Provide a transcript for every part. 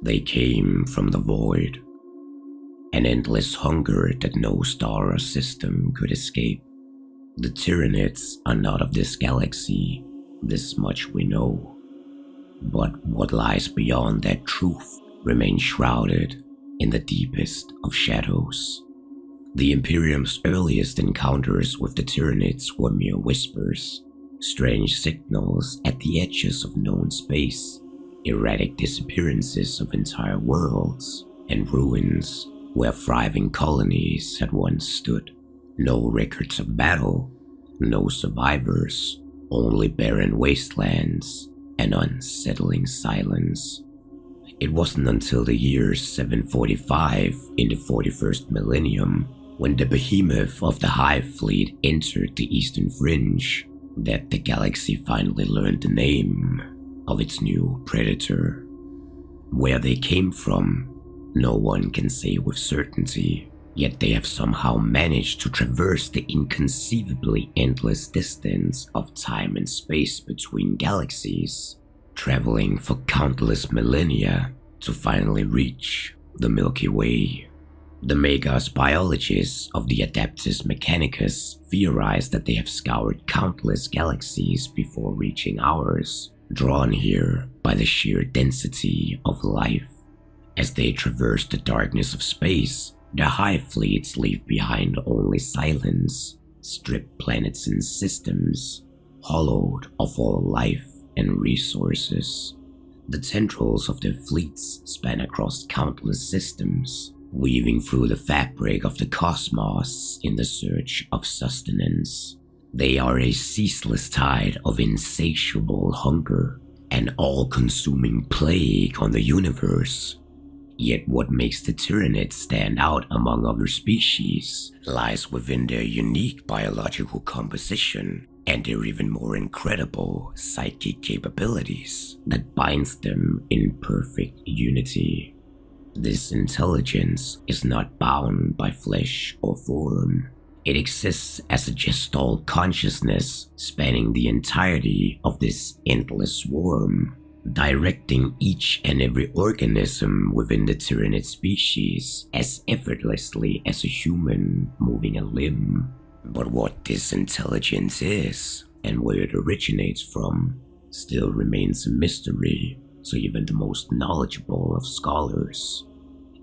They came from the void, an endless hunger that no star or system could escape. The Tyranids are not of this galaxy, this much we know. But what lies beyond that truth remains shrouded in the deepest of shadows. The Imperium's earliest encounters with the Tyranids were mere whispers, strange signals at the edges of known space, erratic disappearances of entire worlds, and ruins where thriving colonies had once stood. No records of battle, no survivors, only barren wastelands and unsettling silence. It wasn't until the year 745 in the 41st millennium, when the behemoth of the Hive Fleet entered the eastern fringe, that the galaxy finally learned the name of its new predator. Where they came from, no one can say with certainty, yet they have somehow managed to traverse the inconceivably endless distance of time and space between galaxies, traveling for countless millennia to finally reach the Milky Way. The Magus biologists of the Adeptus Mechanicus theorize that they have scoured countless galaxies before reaching ours, drawn here by the sheer density of life. As they traverse the darkness of space, the Hive Fleets leave behind only silence, stripped planets and systems, hollowed of all life and resources. The tendrils of their fleets span across countless systems, weaving through the fabric of the cosmos in the search of sustenance. They are a ceaseless tide of insatiable hunger, an all-consuming plague on the universe. Yet what makes the Tyranids stand out among other species lies within their unique biological composition and their even more incredible psychic capabilities that binds them in perfect unity. This intelligence is not bound by flesh or form. It exists as a gestalt consciousness spanning the entirety of this endless swarm, directing each and every organism within the Tyranid species as effortlessly as a human moving a limb. But what this intelligence is, and where it originates from, still remains a mystery to even the most knowledgeable of scholars.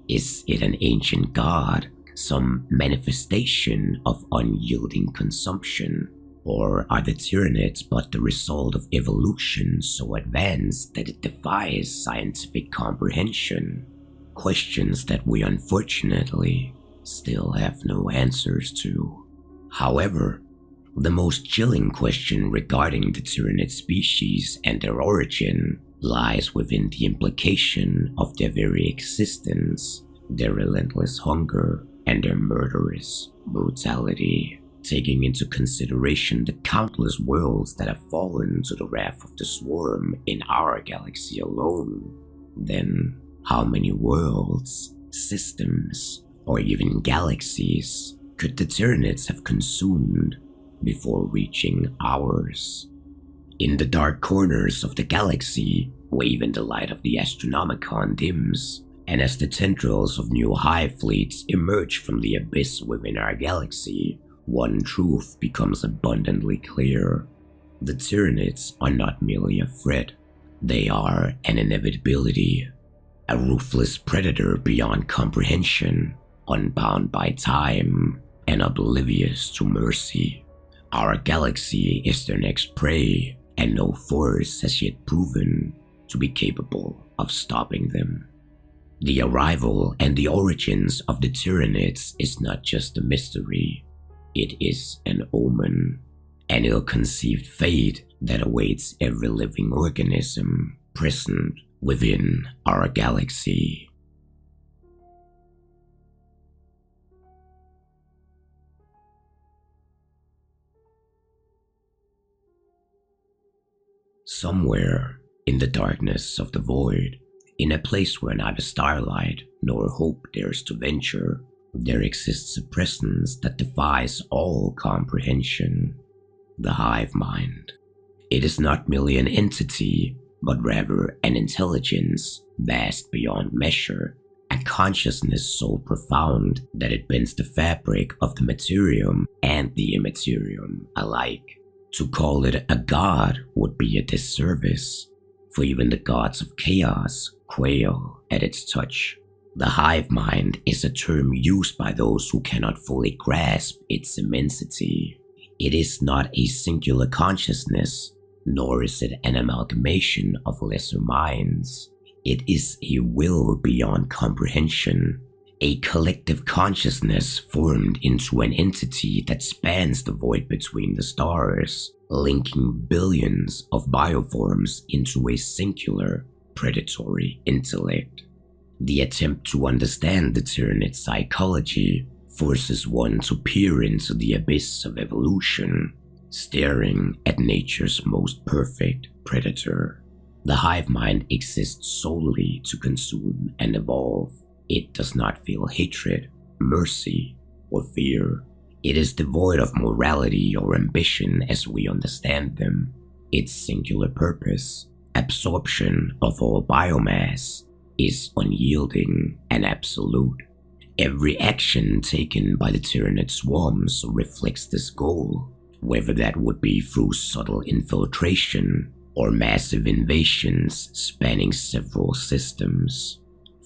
Is it an ancient god, some manifestation of unyielding consumption? Or are the Tyranids but the result of evolution so advanced that it defies scientific comprehension? Questions that we unfortunately still have no answers to. However, the most chilling question regarding the Tyranid species and their origin lies within the implication of their very existence, their relentless hunger, and their murderous brutality. Taking into consideration the countless worlds that have fallen to the wrath of the swarm in our galaxy alone, then how many worlds, systems, or even galaxies could the Tyranids have consumed before reaching ours? In the dark corners of the galaxy, where even the light of the Astronomicon dims, and as the tendrils of new Hive Fleets emerge from the abyss within our galaxy, one truth becomes abundantly clear. The Tyranids are not merely a threat, they are an inevitability, a ruthless predator beyond comprehension, unbound by time and oblivious to mercy. Our galaxy is their next prey, and no force has yet proven to be capable of stopping them. The arrival and the origins of the Tyranids is not just a mystery, it is an omen, an ill-conceived fate that awaits every living organism present within our galaxy. Somewhere in the darkness of the void, in a place where neither starlight nor hope dares to venture, there exists a presence that defies all comprehension, the Hivemind. It is not merely an entity, but rather an intelligence vast beyond measure, a consciousness so profound that it bends the fabric of the materium and the immaterium alike. To call it a god would be a disservice, for even the gods of chaos quail at its touch. The hive mind is a term used by those who cannot fully grasp its immensity. It is not a singular consciousness, nor is it an amalgamation of lesser minds. It is a will beyond comprehension, a collective consciousness formed into an entity that spans the void between the stars, linking billions of bioforms into a singular, predatory intellect. The attempt to understand the Tyranid psychology forces one to peer into the abyss of evolution, staring at nature's most perfect predator. The hive mind exists solely to consume and evolve. It does not feel hatred, mercy, or fear. It is devoid of morality or ambition as we understand them. Its singular purpose, absorption of all biomass, is unyielding and absolute. Every action taken by the Tyranid swarms reflects this goal, whether that would be through subtle infiltration or massive invasions spanning several systems.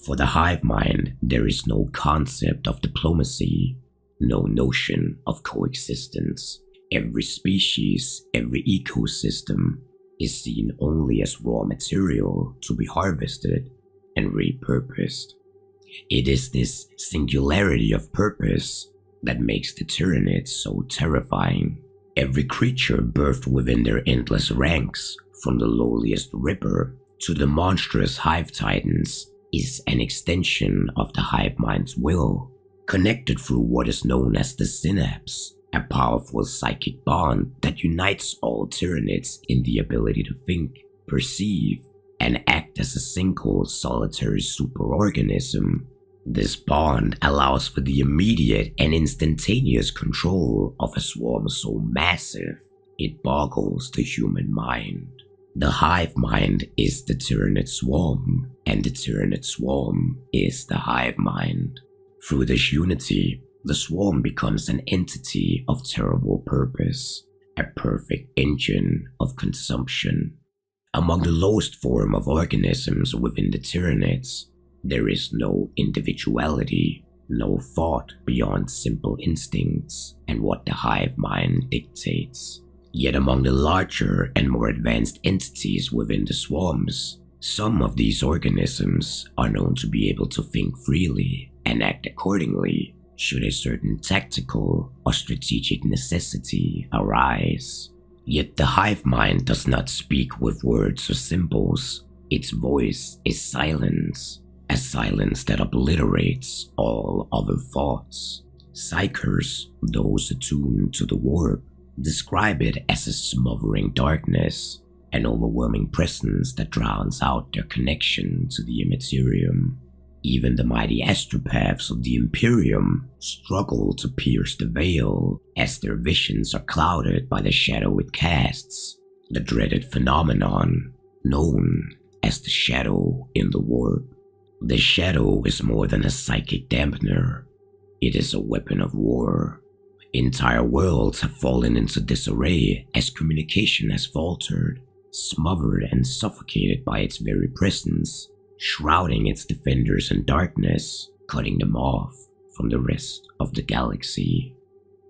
For the hive mind, there is no concept of diplomacy, no notion of coexistence. Every species, every ecosystem is seen only as raw material to be harvested and repurposed. It is this singularity of purpose that makes the Tyranids so terrifying. Every creature birthed within their endless ranks, from the lowliest ripper to the monstrous hive titans, is an extension of the hive mind's will, connected through what is known as the synapse, a powerful psychic bond that unites all Tyranids in the ability to think, perceive, and act as a single solitary superorganism. This bond allows for the immediate and instantaneous control of a swarm so massive it boggles the human mind. The hive mind is the Tyranid swarm, and the Tyranid swarm is the hive mind. Through this unity, the swarm becomes an entity of terrible purpose, a perfect engine of consumption. Among the lowest form of organisms within the Tyranids, there is no individuality, no thought beyond simple instincts and what the hive mind dictates. Yet among the larger and more advanced entities within the swarms, some of these organisms are known to be able to think freely and act accordingly should a certain tactical or strategic necessity arise. Yet the hive mind does not speak with words or symbols. Its voice is silence, a silence that obliterates all other thoughts. Psychers, those attuned to the warp, describe it as a smothering darkness, an overwhelming presence that drowns out their connection to the immaterium. Even the mighty astropaths of the Imperium struggle to pierce the veil as their visions are clouded by the shadow it casts, the dreaded phenomenon known as the shadow in the warp. The shadow is more than a psychic dampener. It is a weapon of war. Entire worlds have fallen into disarray as communication has faltered, smothered and suffocated by its very presence, shrouding its defenders in darkness, cutting them off from the rest of the galaxy.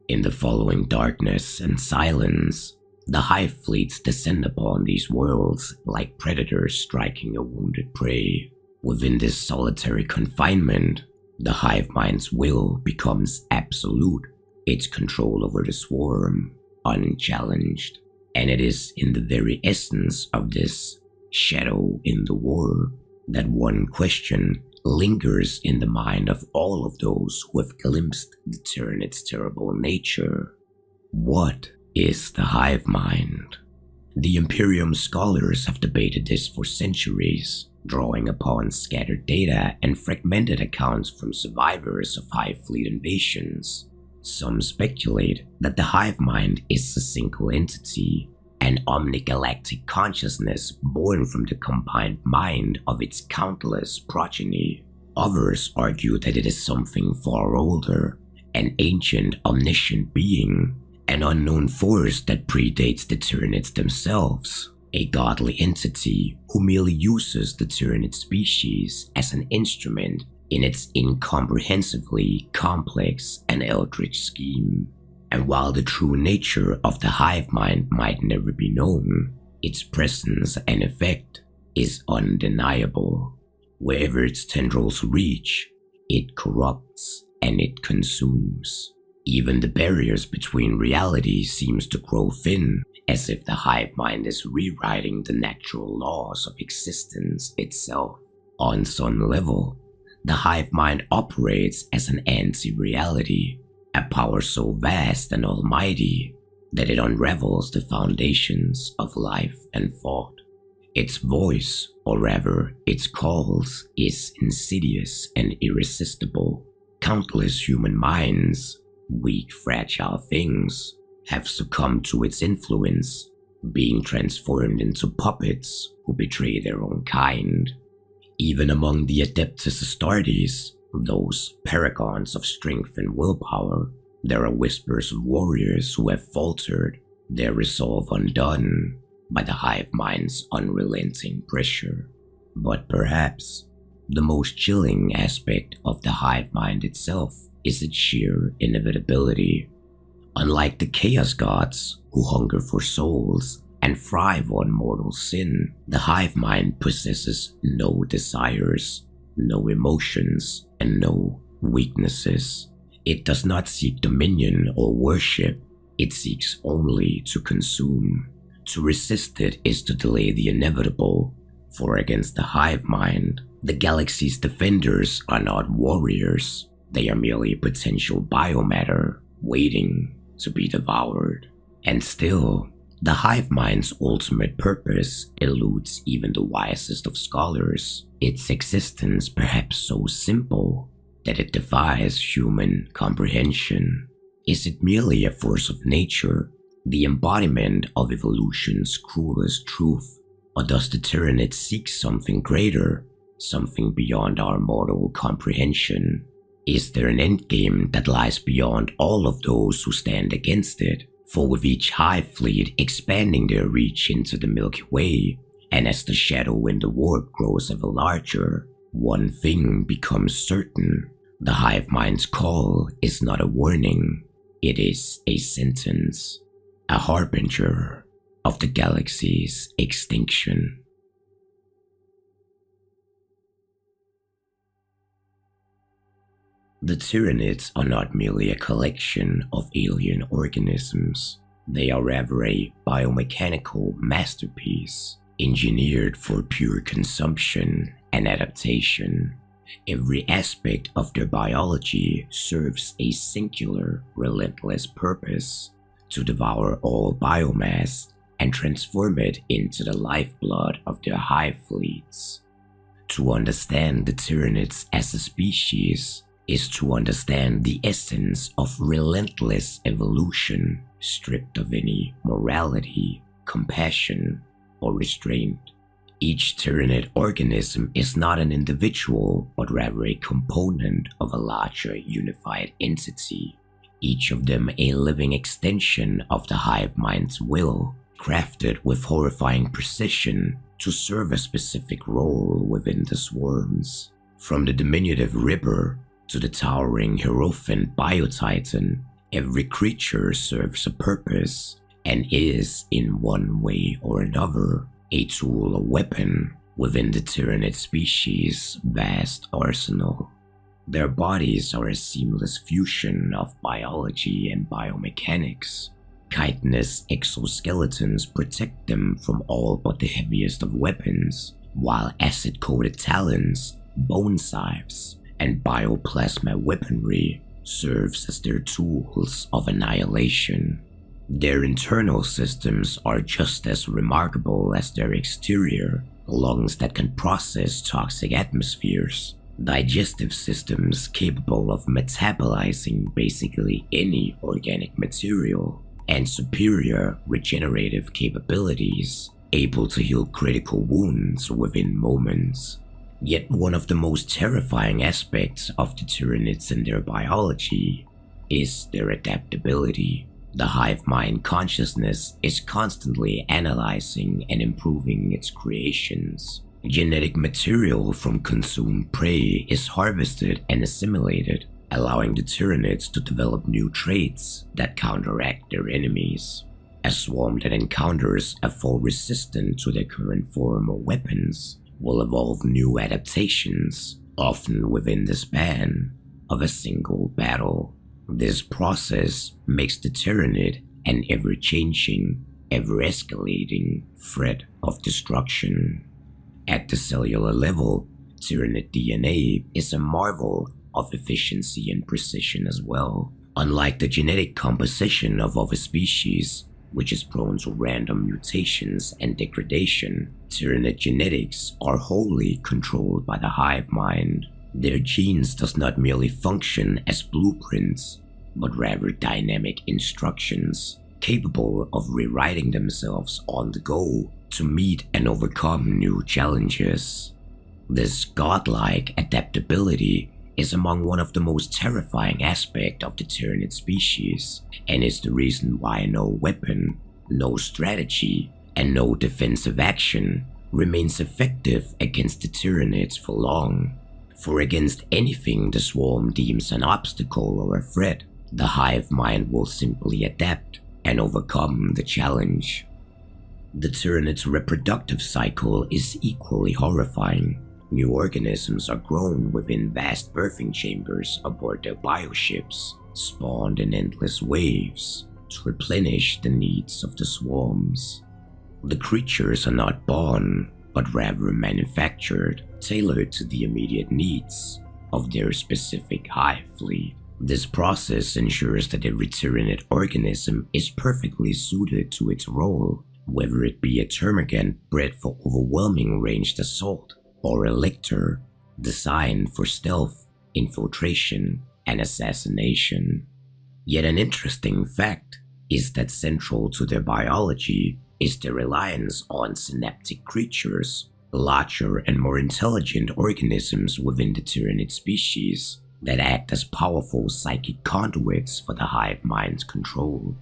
In the following darkness and silence, the Hive Fleets descend upon these worlds like predators striking a wounded prey. Within this solitary confinement, the hive mind's will becomes absolute, its control over the swarm unchallenged. And it is in the very essence of this shadow in the warp that one question lingers in the mind of all of those who have glimpsed the Tyranid's terrible nature. What is the hive mind? The Imperium scholars have debated this for centuries, drawing upon scattered data and fragmented accounts from survivors of Hive Fleet invasions. Some speculate that the hive mind is a single entity, an omnigalactic consciousness born from the combined mind of its countless progeny. Others argue that it is something far older, an ancient omniscient being, an unknown force that predates the Tyranids themselves, a godly entity who merely uses the Tyranid species as an instrument in its incomprehensibly complex and eldritch scheme. And while the true nature of the hive mind might never be known, its presence and effect is undeniable. Wherever its tendrils reach, it corrupts and it consumes. Even the barriers between reality seems to grow thin, as if the hive mind is rewriting the natural laws of existence itself. On some level, the hive mind operates as an anti-reality, a power so vast and almighty that it unravels the foundations of life and thought. Its voice, or rather its calls, is insidious and irresistible. Countless human minds, weak, fragile things, have succumbed to its influence, being transformed into puppets who betray their own kind. Even among the Adeptus Astartes, those paragons of strength and willpower, there are whispers of warriors who have faltered, their resolve undone by the hive mind's unrelenting pressure. But perhaps the most chilling aspect of the hive mind itself is its sheer inevitability. Unlike the chaos gods, who hunger for souls and thrive on mortal sin, the hive mind possesses no desires, no emotions, and no weaknesses. It does not seek dominion or worship, it seeks only to consume. To resist it is to delay the inevitable, for against the hive mind, the galaxy's defenders are not warriors, they are merely potential biomatter waiting to be devoured. And still, the hive mind's ultimate purpose eludes even the wisest of scholars, its existence perhaps so simple that it defies human comprehension. Is it merely a force of nature, the embodiment of evolution's cruelest truth, or does the Tyranid seek something greater, something beyond our mortal comprehension? Is there an endgame that lies beyond all of those who stand against it? For with each Hive Fleet expanding their reach into the Milky Way, and as the shadow in the warp grows ever larger, one thing becomes certain. The hive mind's call is not a warning, it is a sentence, a harbinger of the galaxy's extinction. The Tyranids are not merely a collection of alien organisms, they are rather a biomechanical masterpiece, engineered for pure consumption and adaptation. Every aspect of their biology serves a singular, relentless purpose: to devour all biomass and transform it into the lifeblood of their hive fleets. To understand the Tyranids as a species is to understand the essence of relentless evolution, stripped of any morality, compassion, or restraint. Each Tyranid organism is not an individual, but rather a component of a larger unified entity, each of them a living extension of the hive mind's will, crafted with horrifying precision to serve a specific role within the swarms. From the diminutive Ripper to the towering Hierophant Biotitan, every creature serves a purpose and is, in one way or another, a tool or weapon within the Tyranid species' vast arsenal. Their bodies are a seamless fusion of biology and biomechanics. Chitinous exoskeletons protect them from all but the heaviest of weapons, while acid-coated talons, bone scythes, and bioplasma weaponry serves as their tools of annihilation. Their internal systems are just as remarkable as their exterior: lungs that can process toxic atmospheres, digestive systems capable of metabolizing basically any organic material, and superior regenerative capabilities, able to heal critical wounds within moments. Yet one of the most terrifying aspects of the Tyranids and their biology is their adaptability. The Hivemind consciousness is constantly analyzing and improving its creations. Genetic material from consumed prey is harvested and assimilated, allowing the Tyranids to develop new traits that counteract their enemies. A swarm that encounters a foe resistant to their current form or weapons will evolve new adaptations, often within the span of a single battle. This process makes the Tyranid an ever-changing, ever-escalating threat of destruction. At the cellular level, Tyranid DNA is a marvel of efficiency and precision as well. Unlike the genetic composition of other species, which is prone to random mutations and degradation, Tyranid genetics are wholly controlled by the Hivemind. Their genes does not merely function as blueprints, but rather dynamic instructions, capable of rewriting themselves on the go to meet and overcome new challenges. This godlike adaptability is among one of the most terrifying aspects of the Tyranid species, and is the reason why no weapon, no strategy, and no defensive action remains effective against the Tyranids for long. For against anything the swarm deems an obstacle or a threat, the Hivemind will simply adapt and overcome the challenge. The Tyranid's reproductive cycle is equally horrifying. New organisms are grown within vast birthing chambers aboard their bioships, spawned in endless waves to replenish the needs of the swarms. The creatures are not born, but rather manufactured, tailored to the immediate needs of their specific hive fleet. This process ensures that every Tyranid organism is perfectly suited to its role, whether it be a termagant bred for overwhelming ranged assault, or a lictor designed for stealth, infiltration, and assassination. Yet an interesting fact is that central to their biology is their reliance on synaptic creatures, larger and more intelligent organisms within the Tyranid species that act as powerful psychic conduits for the Hivemind's control.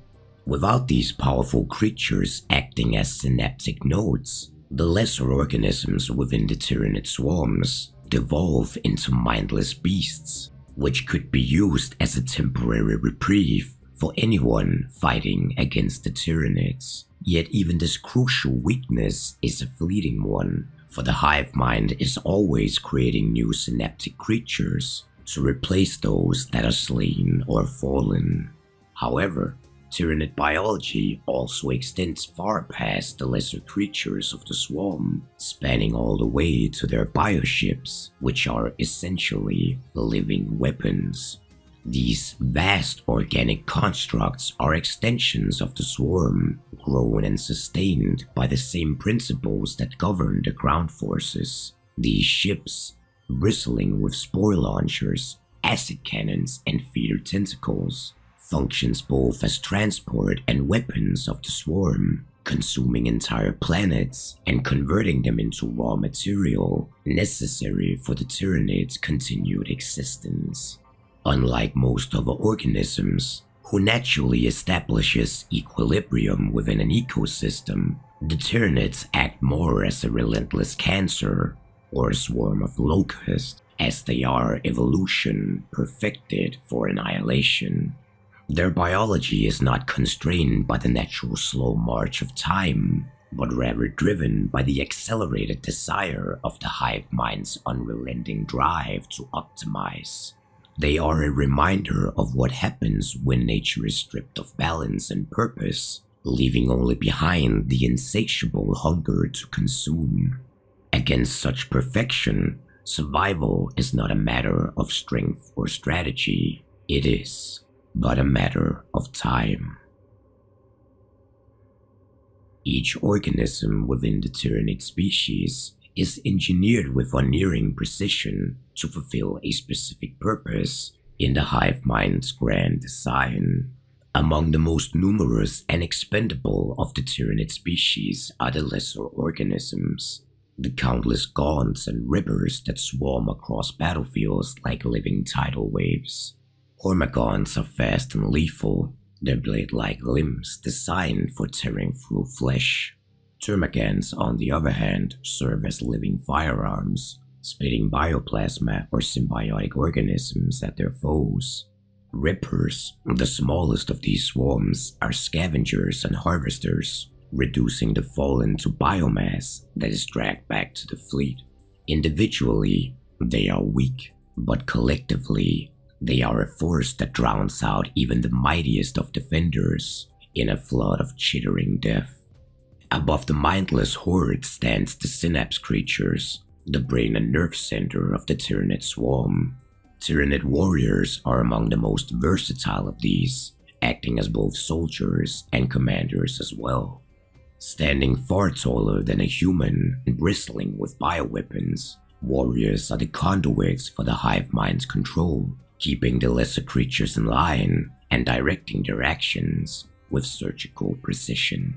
Without these powerful creatures acting as synaptic nodes, the lesser organisms within the Tyranid swarms devolve into mindless beasts, which could be used as a temporary reprieve for anyone fighting against the Tyranids. Yet even this crucial weakness is a fleeting one, for the Hivemind is always creating new synaptic creatures to replace those that are slain or fallen. However, Tyranid biology also extends far past the lesser creatures of the swarm, spanning all the way to their bioships, which are essentially living weapons. These vast organic constructs are extensions of the swarm, grown and sustained by the same principles that govern the ground forces. These ships, bristling with spore launchers, acid cannons, and feeder tentacles, functions both as transport and weapons of the swarm, consuming entire planets and converting them into raw material necessary for the Tyranid's continued existence. Unlike most other organisms, who naturally establishes equilibrium within an ecosystem, the Tyranids act more as a relentless cancer or a swarm of locusts, as they are evolution perfected for annihilation. Their biology is not constrained by the natural slow march of time, but rather driven by the accelerated desire of the Hivemind's unrelenting drive to optimize. They are a reminder of what happens when nature is stripped of balance and purpose, leaving only behind the insatiable hunger to consume. Against such perfection, survival is not a matter of strength or strategy. It is but a matter of time. Each organism within the Tyranid species is engineered with unerring precision to fulfill a specific purpose in the Hivemind's grand design. Among the most numerous and expendable of the Tyranid species are the lesser organisms, the countless gaunts and ribbers that swarm across battlefields like living tidal waves. Hormagaunts are fast and lethal, their blade-like limbs designed for tearing through flesh. Termagants, on the other hand, serve as living firearms, spitting bioplasma or symbiotic organisms at their foes. Rippers, the smallest of these swarms, are scavengers and harvesters, reducing the fallen to biomass that is dragged back to the fleet. Individually, they are weak, but collectively, they are a force that drowns out even the mightiest of defenders in a flood of chittering death. Above the mindless horde stands the Synapse creatures, the brain and nerve center of the Tyranid swarm. Tyranid warriors are among the most versatile of these, acting as both soldiers and commanders as well. Standing far taller than a human and bristling with bioweapons, warriors are the conduits for the Hivemind's control, keeping the lesser creatures in line and directing their actions with surgical precision.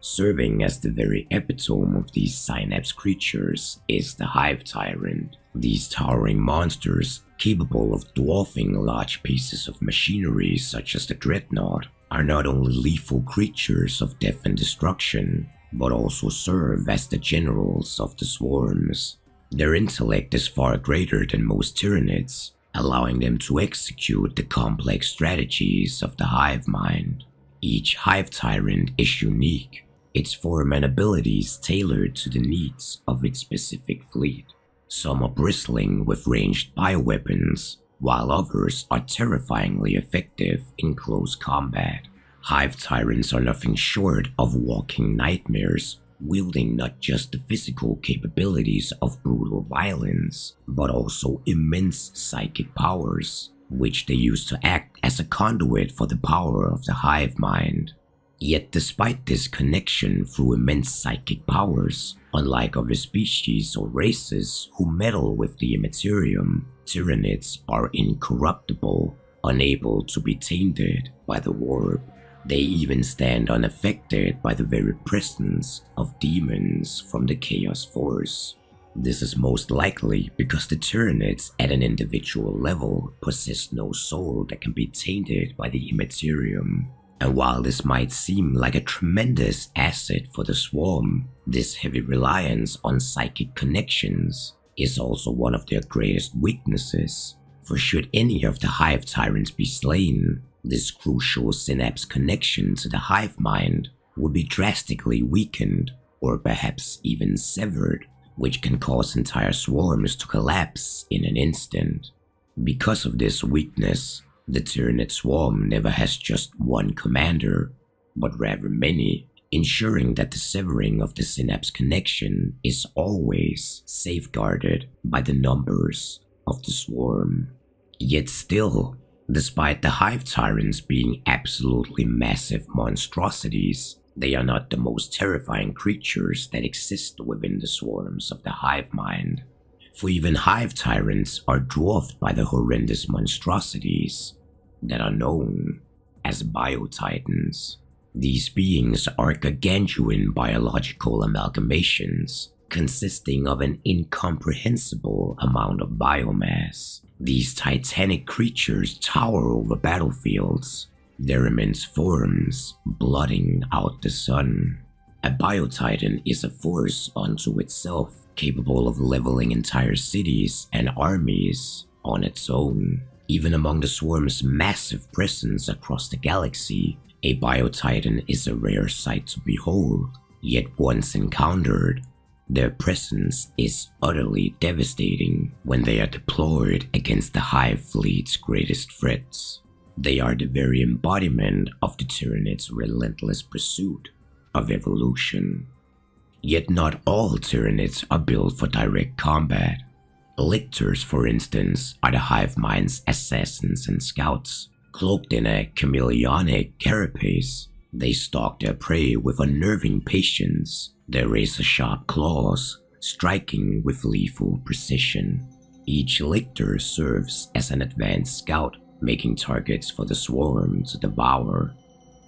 Serving as the very epitome of these Synapse creatures is the Hive Tyrant. These towering monsters, capable of dwarfing large pieces of machinery such as the Dreadnought, are not only lethal creatures of death and destruction, but also serve as the generals of the swarms. Their intellect is far greater than most Tyranids, allowing them to execute the complex strategies of the Hivemind. Each Hive Tyrant is unique, its form and abilities tailored to the needs of its specific fleet. Some are bristling with ranged bioweapons, while others are terrifyingly effective in close combat. Hive Tyrants are nothing short of walking nightmares, wielding not just the physical capabilities of brutal violence, but also immense psychic powers, which they use to act as a conduit for the power of the Hivemind. Yet despite this connection through immense psychic powers, unlike other species or races who meddle with the immaterium, Tyranids are incorruptible, unable to be tainted by the warp. They even stand unaffected by the very presence of demons from the Chaos Force. This is most likely because the Tyranids at an individual level possess no soul that can be tainted by the immaterium. And while this might seem like a tremendous asset for the swarm, this heavy reliance on psychic connections is also one of their greatest weaknesses. For should any of the Hive Tyrants be slain, this crucial synapse connection to the Hivemind would be drastically weakened or perhaps even severed, which can cause entire swarms to collapse in an instant. Because of this weakness, the Tyranid swarm never has just one commander, but rather many, ensuring that the severing of the synapse connection is always safeguarded by the numbers of the swarm. Yet still, despite the Hive Tyrants being absolutely massive monstrosities, they are not the most terrifying creatures that exist within the swarms of the Hivemind. For even Hive Tyrants are dwarfed by the horrendous monstrosities that are known as Biotitans. These beings are gargantuan biological amalgamations consisting of an incomprehensible amount of biomass. These titanic creatures tower over battlefields, their immense forms blotting out the sun. A Biotitan is a force unto itself, capable of leveling entire cities and armies on its own. Even among the swarm's massive presence across the galaxy, a Biotitan is a rare sight to behold, yet once encountered, their presence is utterly devastating when they are deployed against the Hive Fleet's greatest threats. They are the very embodiment of the Tyranid's relentless pursuit of evolution. Yet not all Tyranids are built for direct combat. Lictors, for instance, are the Hivemind's assassins and scouts. Cloaked in a chameleonic carapace, they stalk their prey with unnerving patience, their razor-sharp claws striking with lethal precision. Each lictor serves as an advanced scout, making targets for the swarm to devour.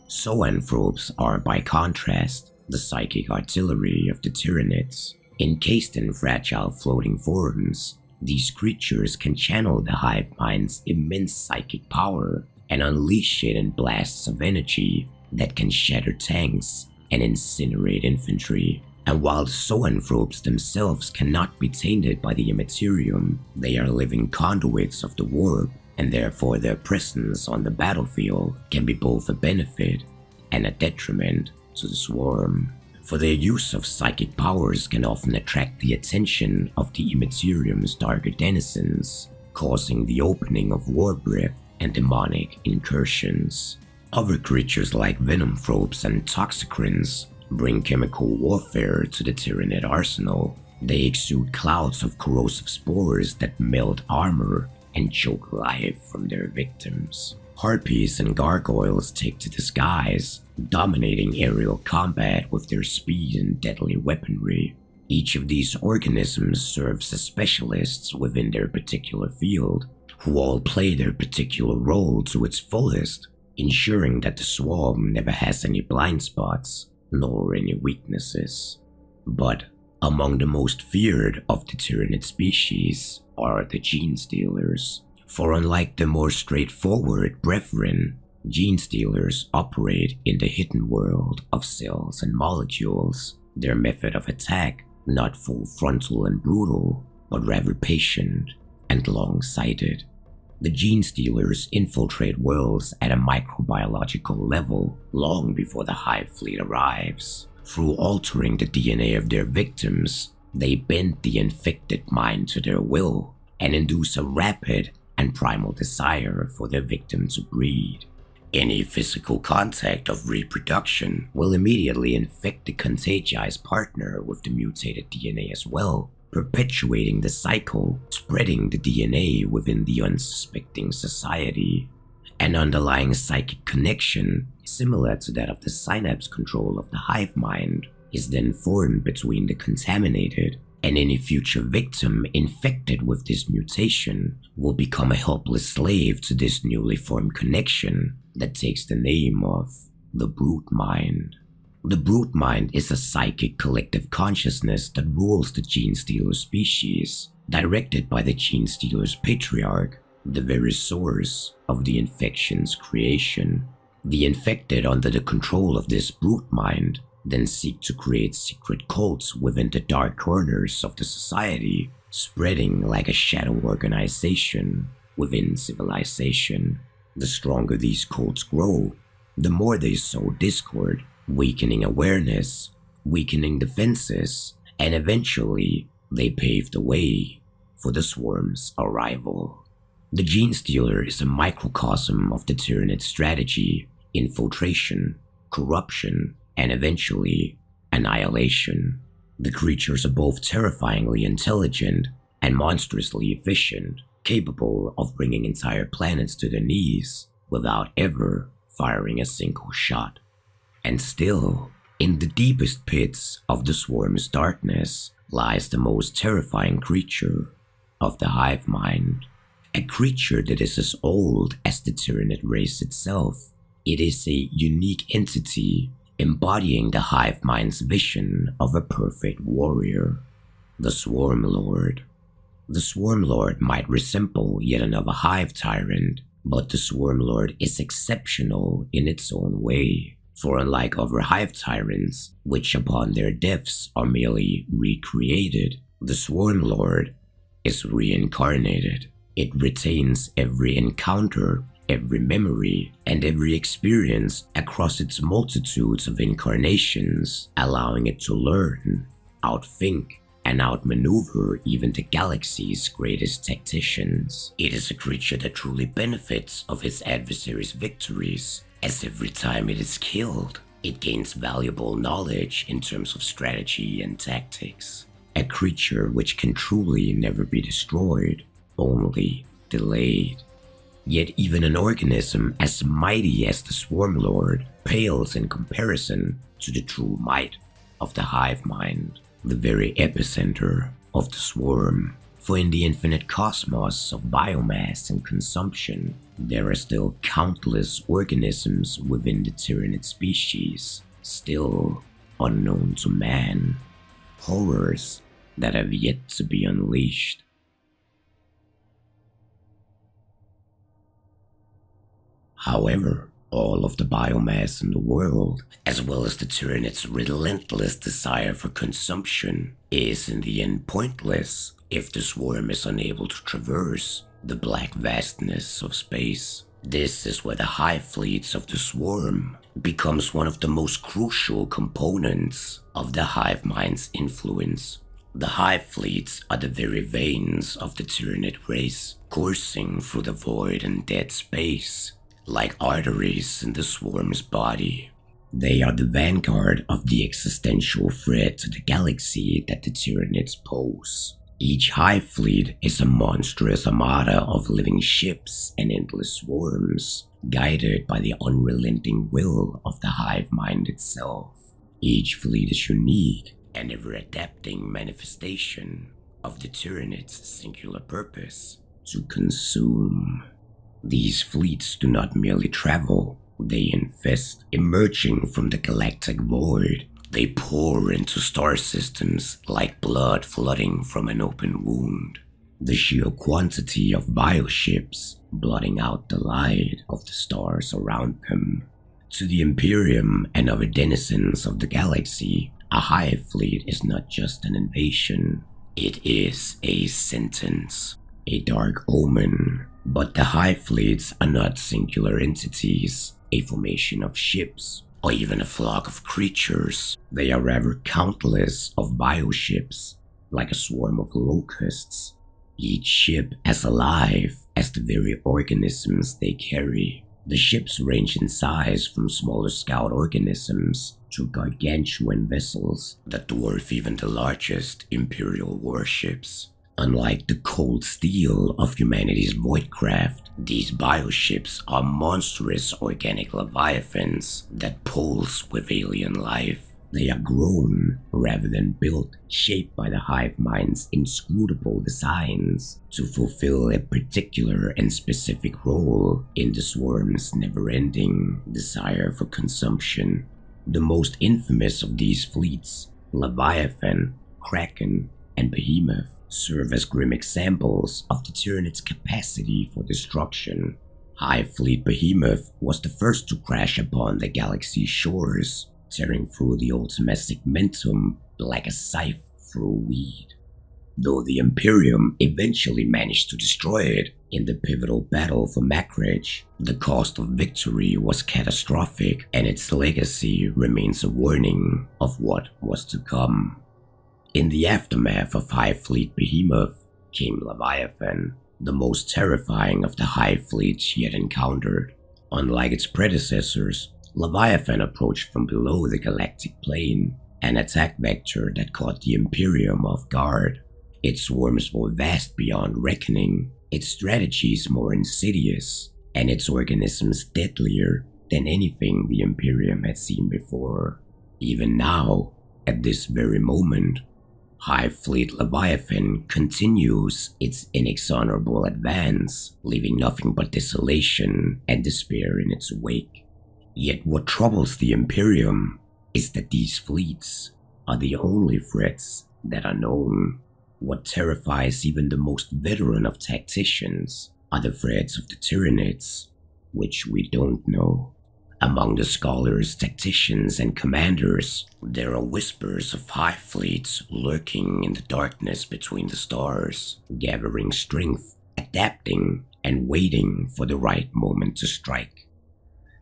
Zoanthropes are, by contrast, the psychic artillery of the Tyranids. Encased in fragile floating forms, these creatures can channel the Hivemind's immense psychic power and unleash it in blasts of energy that can shatter tanks and incinerate infantry. And while the zoanthropes themselves cannot be tainted by the immaterium, they are living conduits of the warp, and therefore their presence on the battlefield can be both a benefit and a detriment to the swarm. For their use of psychic powers can often attract the attention of the immaterium's darker denizens, causing the opening of war breath and demonic incursions. Other creatures like venomthropes and toxicrins bring chemical warfare to the Tyranid arsenal. They exude clouds of corrosive spores that melt armor and choke life from their victims. Harpies and gargoyles take to the skies, dominating aerial combat with their speed and deadly weaponry. Each of these organisms serves as specialists within their particular field, who all play their particular role to its fullest, ensuring that the swarm never has any blind spots nor any weaknesses. But among the most feared of the Tyranid species are the Gene Stealers. For unlike the more straightforward brethren, Gene Stealers operate in the hidden world of cells and molecules, their method of attack not full frontal and brutal, but rather patient and long-sighted. The Gene Stealers infiltrate worlds at a microbiological level long before the Hive Fleet arrives. Through altering the DNA of their victims, they bend the infected mind to their will and induce a rapid and primal desire for their victim to breed. Any physical contact of reproduction will immediately infect the contagious partner with the mutated DNA as well, perpetuating the cycle, spreading the DNA within the unsuspecting society. An underlying psychic connection, similar to that of the synapse control of the Hivemind, is then formed between the contaminated, and any future victim infected with this mutation will become a helpless slave to this newly formed connection that takes the name of the Brute Mind. The Brute Mind is a psychic collective consciousness that rules the Gene Stealer species, directed by the Gene Stealer's patriarch, the very source of the infection's creation. The infected under the control of this Brute Mind then seek to create secret cults within the dark corners of the society, spreading like a shadow organization within civilization. The stronger these cults grow, the more they sow discord, weakening awareness, weakening defenses, and eventually they pave the way for the swarm's arrival. The Gene Stealer is a microcosm of the Tyranid strategy, infiltration, corruption, and eventually annihilation. The creatures are both terrifyingly intelligent and monstrously efficient, capable of bringing entire planets to their knees without ever firing a single shot. And still, in the deepest pits of the swarm's darkness lies the most terrifying creature of the Hivemind. A creature that is as old as the Tyranid race itself. It is a unique entity embodying the Hivemind's vision of a perfect warrior, the Swarm Lord. The Swarm Lord might resemble yet another Hive Tyrant, but the Swarm Lord is exceptional in its own way. For unlike other Hive Tyrants, which upon their deaths are merely recreated, the Swarm Lord is reincarnated. It retains every encounter, every memory, and every experience across its multitudes of incarnations, allowing it to learn, outthink, and outmaneuver even the galaxy's greatest tacticians. It is a creature that truly benefits of its adversary's victories, as every time it is killed, it gains valuable knowledge in terms of strategy and tactics. A creature which can truly never be destroyed, only delayed. Yet even an organism as mighty as the Swarm Lord pales in comparison to the true might of the Hivemind, the very epicenter of the swarm. For in the infinite cosmos of biomass and consumption, there are still countless organisms within the Tyranid species, still unknown to man. Horrors that have yet to be unleashed. However, all of the biomass in the world, as well as the Tyranids' relentless desire for consumption, is in the end pointless if the swarm is unable to traverse the black vastness of space. This is where the Hive Fleets of the swarm becomes one of the most crucial components of the Hivemind's influence. The Hive Fleets are the very veins of the Tyranid race, coursing through the void and dead space, like arteries in the swarm's body. They are the vanguard of the existential threat to the galaxy that the Tyranids pose. Each Hive Fleet is a monstrous armada of living ships and endless swarms, guided by the unrelenting will of the Hivemind itself. Each fleet is unique and ever-adapting manifestation of the Tyranids' singular purpose, to consume. These fleets do not merely travel, they infest, emerging from the galactic void. They pour into star systems like blood flooding from an open wound. The sheer quantity of bioships blotting out the light of the stars around them. To the Imperium and other denizens of the galaxy, a Hive Fleet is not just an invasion, it is a sentence, a dark omen. But the Hive Fleets are not singular entities, a formation of ships, or even a flock of creatures. They are rather countless of bioships, like a swarm of locusts, each ship as alive as the very organisms they carry. The ships range in size from smaller scout organisms to gargantuan vessels that dwarf even the largest Imperial warships. Unlike the cold steel of humanity's voidcraft, these bioships are monstrous organic leviathans that pulse with alien life. They are grown rather than built, shaped by the Hivemind's inscrutable designs to fulfill a particular and specific role in the swarm's never-ending desire for consumption. The most infamous of these fleets, Leviathan, Kraken, and Behemoth, serve as grim examples of the Tyranid's capacity for destruction. Hive Fleet Behemoth was the first to crash upon the galaxy's shores, tearing through the ultimate segmentum like a scythe through weed. Though the Imperium eventually managed to destroy it in the pivotal battle for Makridge, the cost of victory was catastrophic, and its legacy remains a warning of what was to come. In the aftermath of Hive Fleet Behemoth came Leviathan, the most terrifying of the Hive Fleets yet encountered. Unlike its predecessors, Leviathan approached from below the galactic plane, an attack vector that caught the Imperium off guard. Its swarms were vast beyond reckoning, its strategies more insidious, and its organisms deadlier than anything the Imperium had seen before. Even now, at this very moment, Hive Fleet Leviathan continues its inexorable advance, leaving nothing but desolation and despair in its wake. Yet what troubles the Imperium is that these fleets are the only threats that are known. What terrifies even the most veteran of tacticians are the threats of the Tyranids, which we don't know. Among the scholars, tacticians, and commanders, there are whispers of Hive Fleets lurking in the darkness between the stars, gathering strength, adapting, and waiting for the right moment to strike.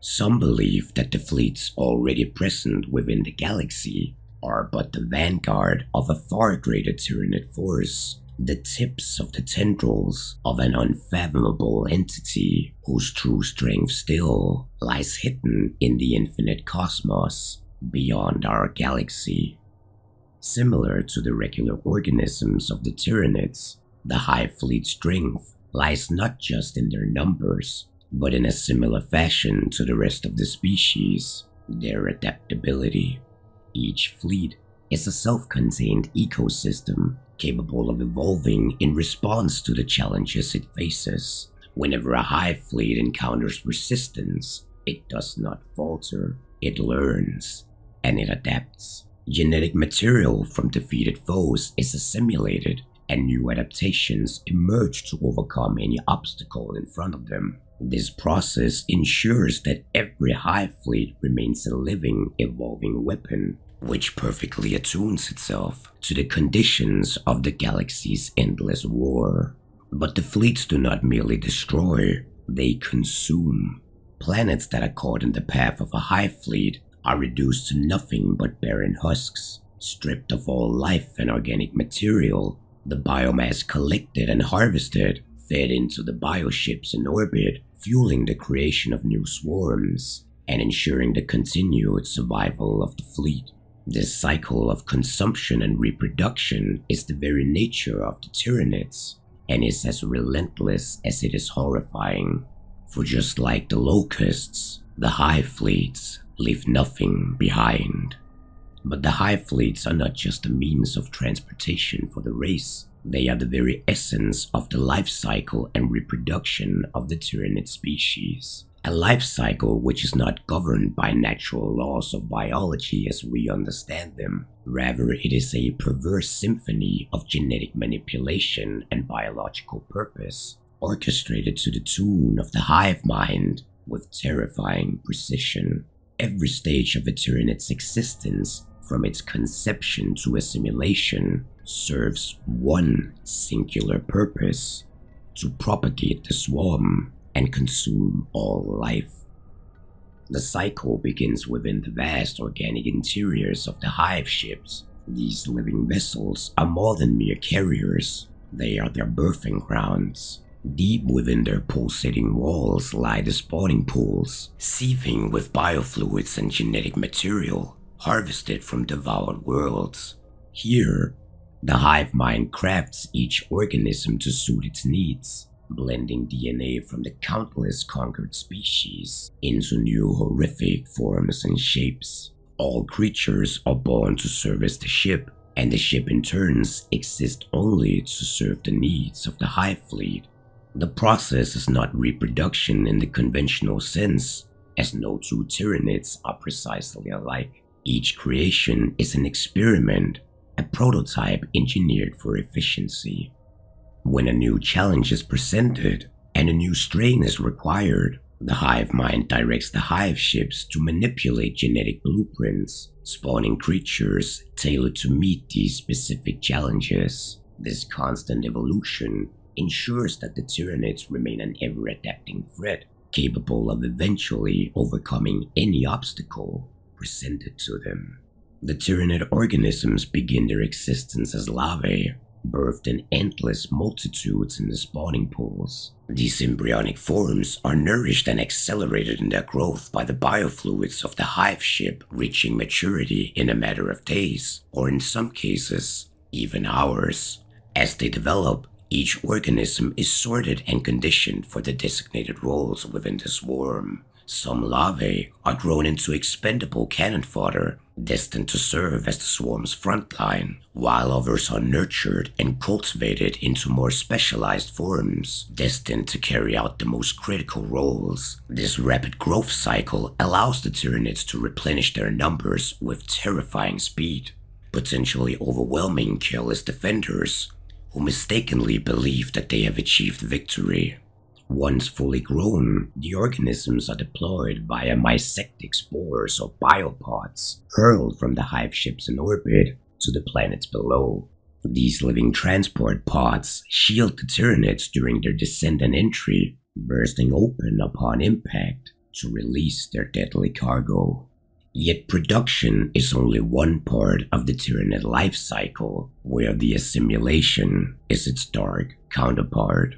Some believe that the fleets already present within the galaxy are but the vanguard of a far greater Tyranid force, the tips of the tendrils of an unfathomable entity whose true strength still lies hidden in the infinite cosmos beyond our galaxy. Similar to the regular organisms of the Tyranids, the Hive Fleet's strength lies not just in their numbers, but in a similar fashion to the rest of the species, their adaptability. Each fleet is a self-contained ecosystem capable of evolving in response to the challenges it faces. Whenever a hive fleet encounters resistance, it does not falter, it learns, and it adapts. Genetic material from defeated foes is assimilated, and new adaptations emerge to overcome any obstacle in front of them. This process ensures that every hive fleet remains a living, evolving weapon, which perfectly attunes itself to the conditions of the galaxy's endless war. But the fleets do not merely destroy, they consume. Planets that are caught in the path of a hive fleet are reduced to nothing but barren husks, stripped of all life and organic material. The biomass collected and harvested fed into the bioships in orbit, fueling the creation of new swarms and ensuring the continued survival of the fleet. This cycle of consumption and reproduction is the very nature of the Tyranids, and is as relentless as it is horrifying. For just like the locusts, the hive fleets leave nothing behind. But the hive fleets are not just a means of transportation for the race, they are the very essence of the life cycle and reproduction of the Tyranid species. A life cycle which is not governed by natural laws of biology as we understand them. Rather, it is a perverse symphony of genetic manipulation and biological purpose, orchestrated to the tune of the hive mind with terrifying precision. Every stage of a Tyranid's existence, from its conception to assimilation, serves one singular purpose: to propagate the swarm and consume all life. The cycle begins within the vast organic interiors of the hive ships. These living vessels are more than mere carriers, they are their birthing grounds. Deep within their pulsating walls lie the spawning pools, seething with biofluids and genetic material harvested from devoured worlds. Here, the hive mind crafts each organism to suit its needs, blending DNA from the countless conquered species into new horrific forms and shapes. All creatures are born to service the ship, and the ship in turns exists only to serve the needs of the hive fleet. The process is not reproduction in the conventional sense, as no two Tyranids are precisely alike. Each creation is an experiment, a prototype engineered for efficiency. When a new challenge is presented and a new strain is required, the hive mind directs the hive ships to manipulate genetic blueprints, spawning creatures tailored to meet these specific challenges. This constant evolution ensures that the Tyranids remain an ever-adapting threat, capable of eventually overcoming any obstacle presented to them. The Tyranid organisms begin their existence as larvae, birthed in endless multitudes in the spawning pools. These embryonic forms are nourished and accelerated in their growth by the biofluids of the hive ship, reaching maturity in a matter of days, or in some cases, even hours. As they develop, each organism is sorted and conditioned for the designated roles within the swarm. Some larvae are grown into expendable cannon fodder, destined to serve as the swarm's front line, while others are nurtured and cultivated into more specialized forms, destined to carry out the most critical roles. This rapid growth cycle allows the Tyranids to replenish their numbers with terrifying speed, potentially overwhelming careless defenders who mistakenly believe that they have achieved victory. Once fully grown, the organisms are deployed via mysectic spores or biopods, hurled from the hive ships in orbit to the planets below. These living transport pods shield the Tyranids during their descent and entry, bursting open upon impact to release their deadly cargo. Yet production is only one part of the Tyranid life cycle, where the assimilation is its dark counterpart.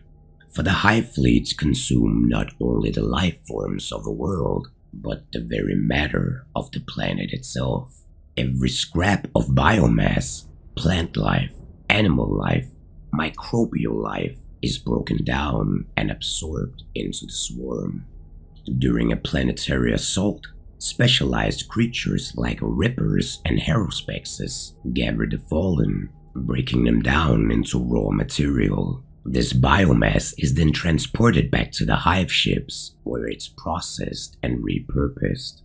For the hive fleets consume not only the life forms of a world, but the very matter of the planet itself. Every scrap of biomass, plant life, animal life, microbial life, is broken down and absorbed into the swarm. During a planetary assault, Specialized creatures like rippers and haruspexes gather the fallen, breaking them down into raw material. This biomass is then transported back to the hive ships, where it's processed and repurposed.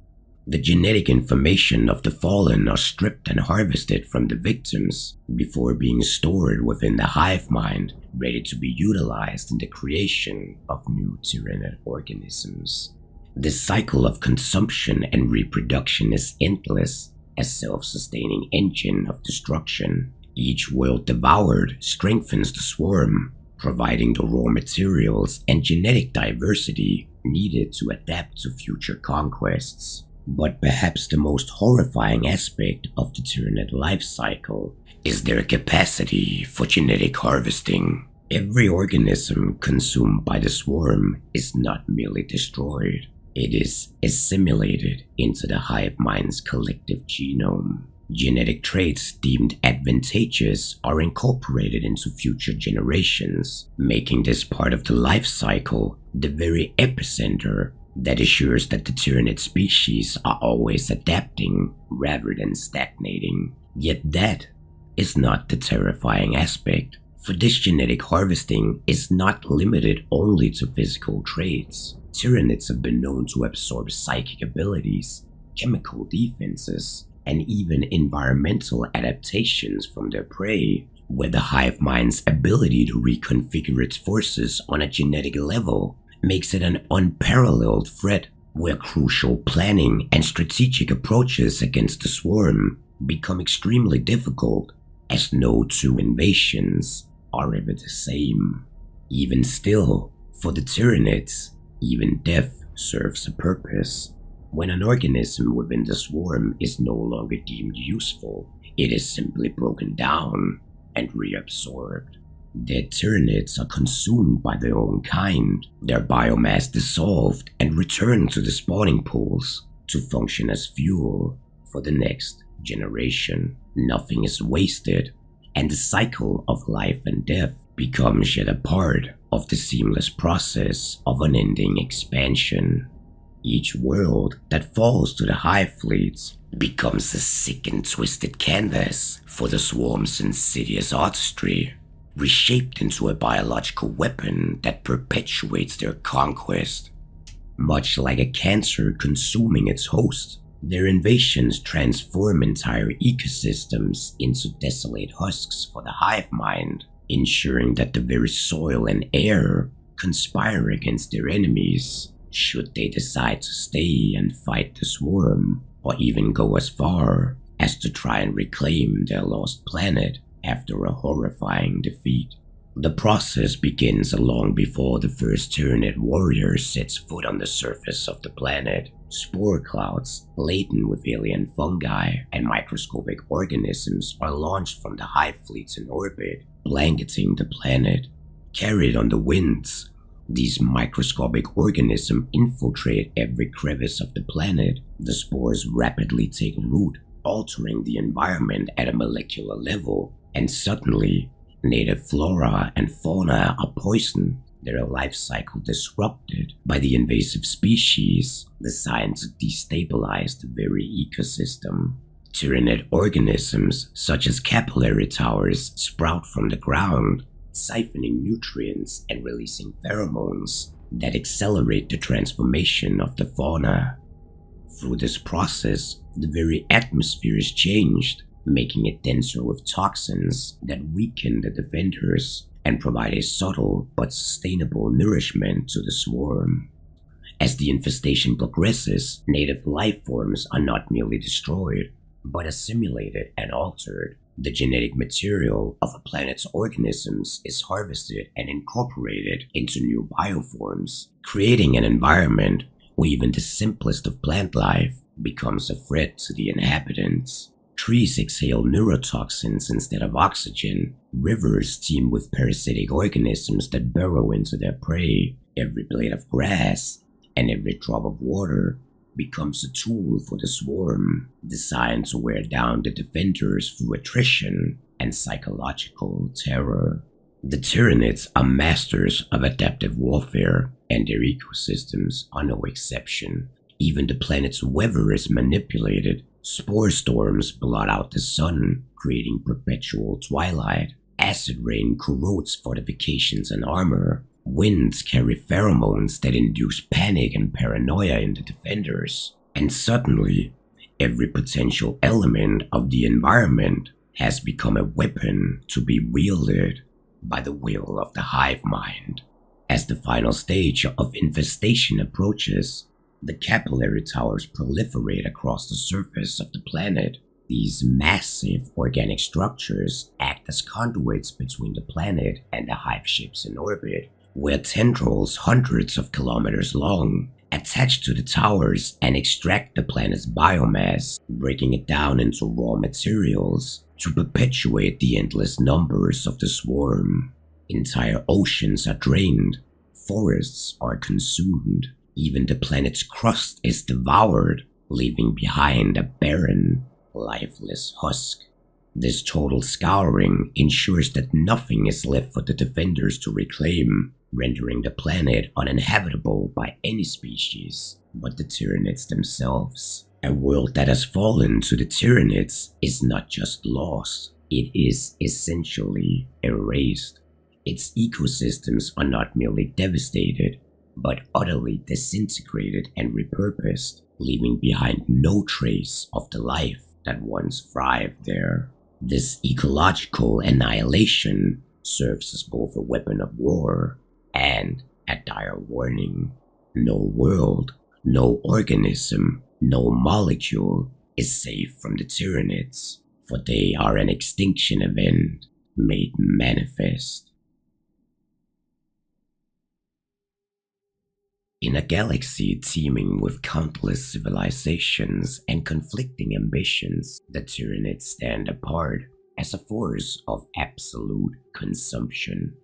The genetic information of the fallen are stripped and harvested from the victims before being stored within the Hivemind, ready to be utilized in the creation of new Tyranid organisms. This cycle of consumption and reproduction is endless, a self-sustaining engine of destruction. Each world devoured strengthens the swarm, providing the raw materials and genetic diversity needed to adapt to future conquests. But perhaps the most horrifying aspect of the Tyranid life cycle is their capacity for genetic harvesting. Every organism consumed by the swarm is not merely destroyed, it is assimilated into the hive mind's collective genome. Genetic traits deemed advantageous are incorporated into future generations, making this part of the life cycle the very epicenter that assures that the Tyranid species are always adapting rather than stagnating. Yet that is not the terrifying aspect, for this genetic harvesting is not limited only to physical traits. Tyranids have been known to absorb psychic abilities, chemical defenses, and even environmental adaptations from their prey, where the hive mind's ability to reconfigure its forces on a genetic level makes it an unparalleled threat, where crucial planning and strategic approaches against the swarm become extremely difficult, as no two invasions are ever the same. Even still, for the Tyranids, even death serves a purpose. When an organism within the swarm is no longer deemed useful, it is simply broken down and reabsorbed. Dead Tyranids are consumed by their own kind, their biomass dissolved and returned to the spawning pools to function as fuel for the next generation. Nothing is wasted, and the cycle of life and death becomes yet a part of the seamless process of unending expansion. Each world that falls to the Hive Fleets becomes a sick and twisted canvas for the swarm's insidious artistry, reshaped into a biological weapon that perpetuates their conquest. Much like a cancer consuming its host, their invasions transform entire ecosystems into desolate husks for the hive mind, ensuring that the very soil and air conspire against their enemies, should they decide to stay and fight the swarm, or even go as far as to try and reclaim their lost planet after a horrifying defeat. The process begins long before the first Tyranid warrior sets foot on the surface of the planet. Spore clouds laden with alien fungi and microscopic organisms are launched from the Hive Fleets in orbit, blanketing the planet. Carried on the winds, these microscopic organisms infiltrate every crevice of the planet. The spores rapidly take root, altering the environment at a molecular level, and suddenly, native flora and fauna are poisoned, their life cycle disrupted by the invasive species designed to destabilize the very ecosystem. Tyranid organisms such as capillary towers sprout from the ground, siphoning nutrients and releasing pheromones that accelerate the transformation of the fauna. Through this process, the very atmosphere is changed, making it denser with toxins that weaken the defenders and provide a subtle but sustainable nourishment to the swarm. As the infestation progresses, native life forms are not merely destroyed, but assimilated and altered. The genetic material of a planet's organisms is harvested and incorporated into new bioforms, creating an environment where even the simplest of plant life becomes a threat to the inhabitants. Trees exhale neurotoxins instead of oxygen. Rivers teem with parasitic organisms that burrow into their prey. Every blade of grass and every drop of water becomes a tool for the swarm, designed to wear down the defenders through attrition and psychological terror. The Tyranids are masters of adaptive warfare, and their ecosystems are no exception. Even the planet's weather is manipulated. Spore storms blot out the sun, creating perpetual twilight. Acid rain corrodes fortifications and armor. Winds carry pheromones that induce panic and paranoia in the defenders. And suddenly, every potential element of the environment has become a weapon to be wielded by the will of the hive mind. As the final stage of infestation approaches, the capillary towers proliferate across the surface of the planet. These massive organic structures act as conduits between the planet and the hive ships in orbit, where tendrils hundreds of kilometers long attach to the towers and extract the planet's biomass, breaking it down into raw materials to perpetuate the endless numbers of the swarm. Entire oceans are drained, forests are consumed, even the planet's crust is devoured, leaving behind a barren, lifeless husk. This total scouring ensures that nothing is left for the defenders to reclaim, rendering the planet uninhabitable by any species but the Tyranids themselves. A world that has fallen to the Tyranids is not just lost, it is essentially erased. Its ecosystems are not merely devastated, but utterly disintegrated and repurposed, leaving behind no trace of the life that once thrived there. This ecological annihilation serves as both a weapon of war and a dire warning. No world, no organism, no molecule is safe from the Tyranids, for they are an extinction event made manifest. In a galaxy teeming with countless civilizations and conflicting ambitions, the Tyranids stand apart as a force of absolute consumption.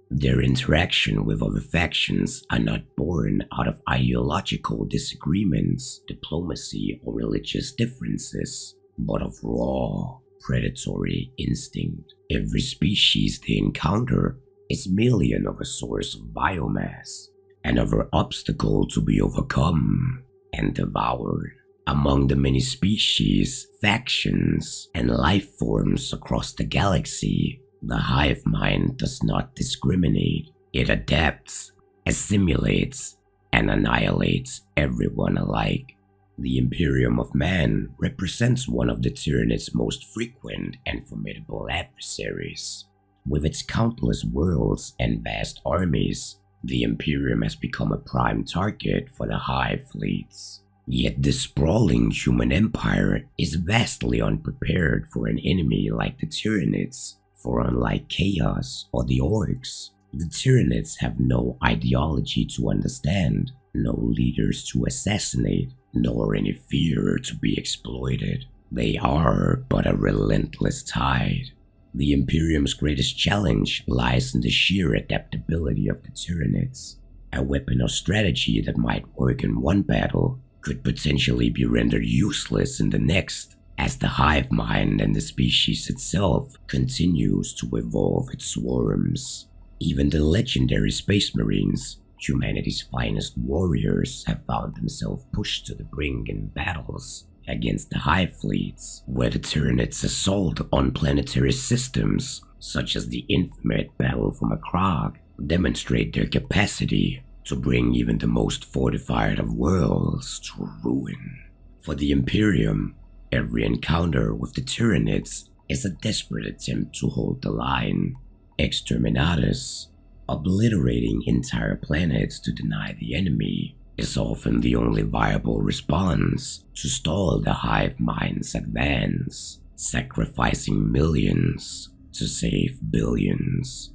Their interaction with other factions are not born out of ideological disagreements, diplomacy, or religious differences, but of raw, predatory instinct. Every species they encounter is merely another source of biomass, another obstacle to be overcome and devoured. Among the many species, factions, and life forms across the galaxy, the hive mind does not discriminate. It adapts, assimilates, and annihilates everyone alike. The Imperium of Man represents one of the Tyranids' most frequent and formidable adversaries. With its countless worlds and vast armies, the Imperium has become a prime target for the Hive Fleets. Yet this sprawling human empire is vastly unprepared for an enemy like the Tyranids, for unlike Chaos or the Orcs, the Tyranids have no ideology to understand, no leaders to assassinate, nor any fear to be exploited. They are but a relentless tide. The Imperium's greatest challenge lies in the sheer adaptability of the Tyranids. A weapon or strategy that might work in one battle could potentially be rendered useless in the next, as the hive mind and the species itself continues to evolve its swarms. Even the legendary Space Marines, humanity's finest warriors, have found themselves pushed to the brink in battles against the Hive Fleets, where the Tyranids assault on planetary systems, such as the infamous Battle for Macragge, demonstrate their capacity to bring even the most fortified of worlds to ruin. For the Imperium, every encounter with the Tyranids is a desperate attempt to hold the line. Exterminatus, obliterating entire planets to deny the enemy, is often the only viable response to stall the hive mind's advance, sacrificing millions to save billions.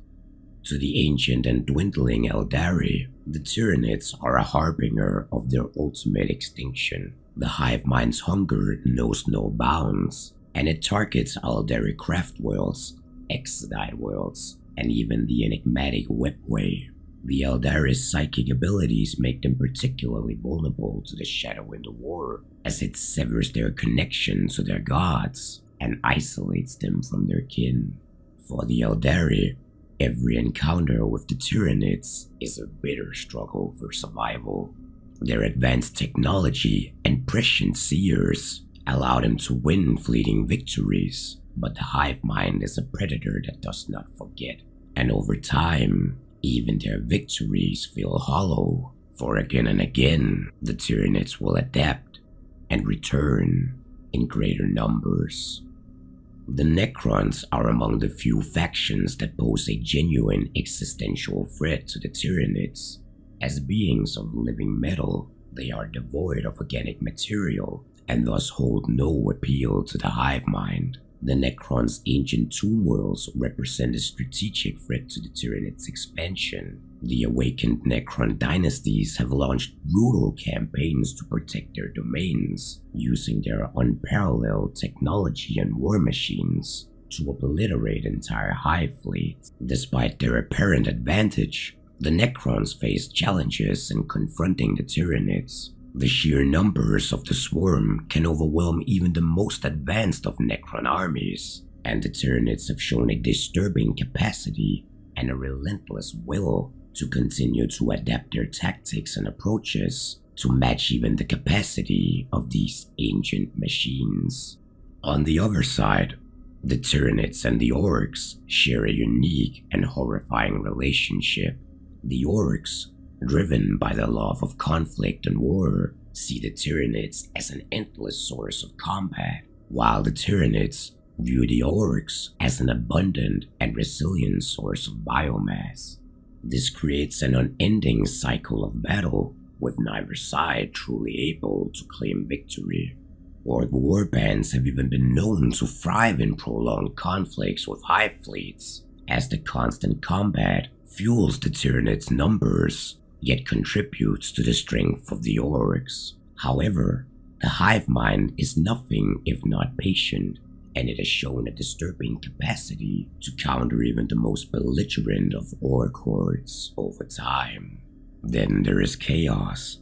To the ancient and dwindling Eldari, the Tyranids are a harbinger of their ultimate extinction. The hive mind's hunger knows no bounds, and it targets Eldari craft worlds, exodite worlds, and even the enigmatic webway. The Eldari's psychic abilities make them particularly vulnerable to the Shadow in the War, as it severs their connection to their gods and isolates them from their kin. For the Eldari, every encounter with the Tyranids is a bitter struggle for survival. Their advanced technology and prescient seers allow them to win fleeting victories, but the Hivemind is a predator that does not forget, and over time, even their victories feel hollow, for again and again, the Tyranids will adapt and return in greater numbers. The Necrons are among the few factions that pose a genuine existential threat to the Tyranids. As beings of living metal, they are devoid of organic material and thus hold no appeal to the Hivemind. The Necrons' ancient tomb worlds represent a strategic threat to the Tyranids' expansion. The awakened Necron dynasties have launched brutal campaigns to protect their domains, using their unparalleled technology and war machines to obliterate entire Hive Fleets. Despite their apparent advantage, the Necrons face challenges in confronting the Tyranids. The sheer numbers of the swarm can overwhelm even the most advanced of Necron armies, and the Tyranids have shown a disturbing capacity and a relentless will to continue to adapt their tactics and approaches to match even the capacity of these ancient machines. On the other side, the Tyranids and the Orcs share a unique and horrifying relationship. The Orcs, driven by the love of conflict and war, see the Tyranids as an endless source of combat, while the Tyranids view the Orcs as an abundant and resilient source of biomass. This creates an unending cycle of battle, with neither side truly able to claim victory. Orc warbands have even been known to thrive in prolonged conflicts with Hive Fleets, as the constant combat fuels the Tyranids' numbers, yet contributes to the strength of the Orcs. However, the Hivemind is nothing if not patient, and it has shown a disturbing capacity to counter even the most belligerent of Orc hordes over time. Then there is Chaos.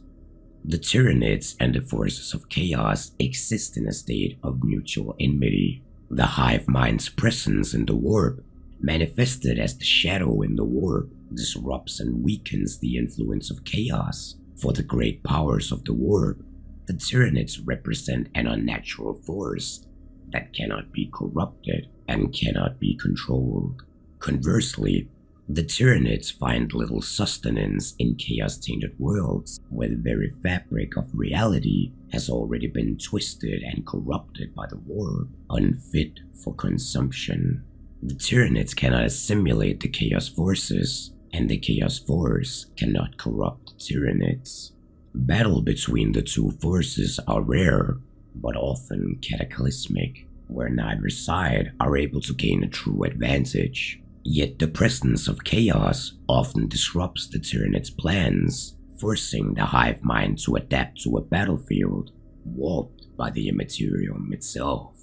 The Tyranids and the forces of Chaos exist in a state of mutual enmity. The Hivemind's presence in the Warp, manifested as the shadow in the Warp, disrupts and weakens the influence of Chaos. For the great powers of the Warp, the Tyranids represent an unnatural force that cannot be corrupted and cannot be controlled. Conversely, the Tyranids find little sustenance in chaos-tainted worlds, where the very fabric of reality has already been twisted and corrupted by the Warp, unfit for consumption. The Tyranids cannot assimilate the Chaos Forces, and the Chaos Force cannot corrupt the Tyranids. Battle between the two forces are rare, but often cataclysmic, where neither side are able to gain a true advantage. Yet the presence of chaos often disrupts the Tyranids' plans, forcing the Hivemind to adapt to a battlefield warped by the Immaterium itself.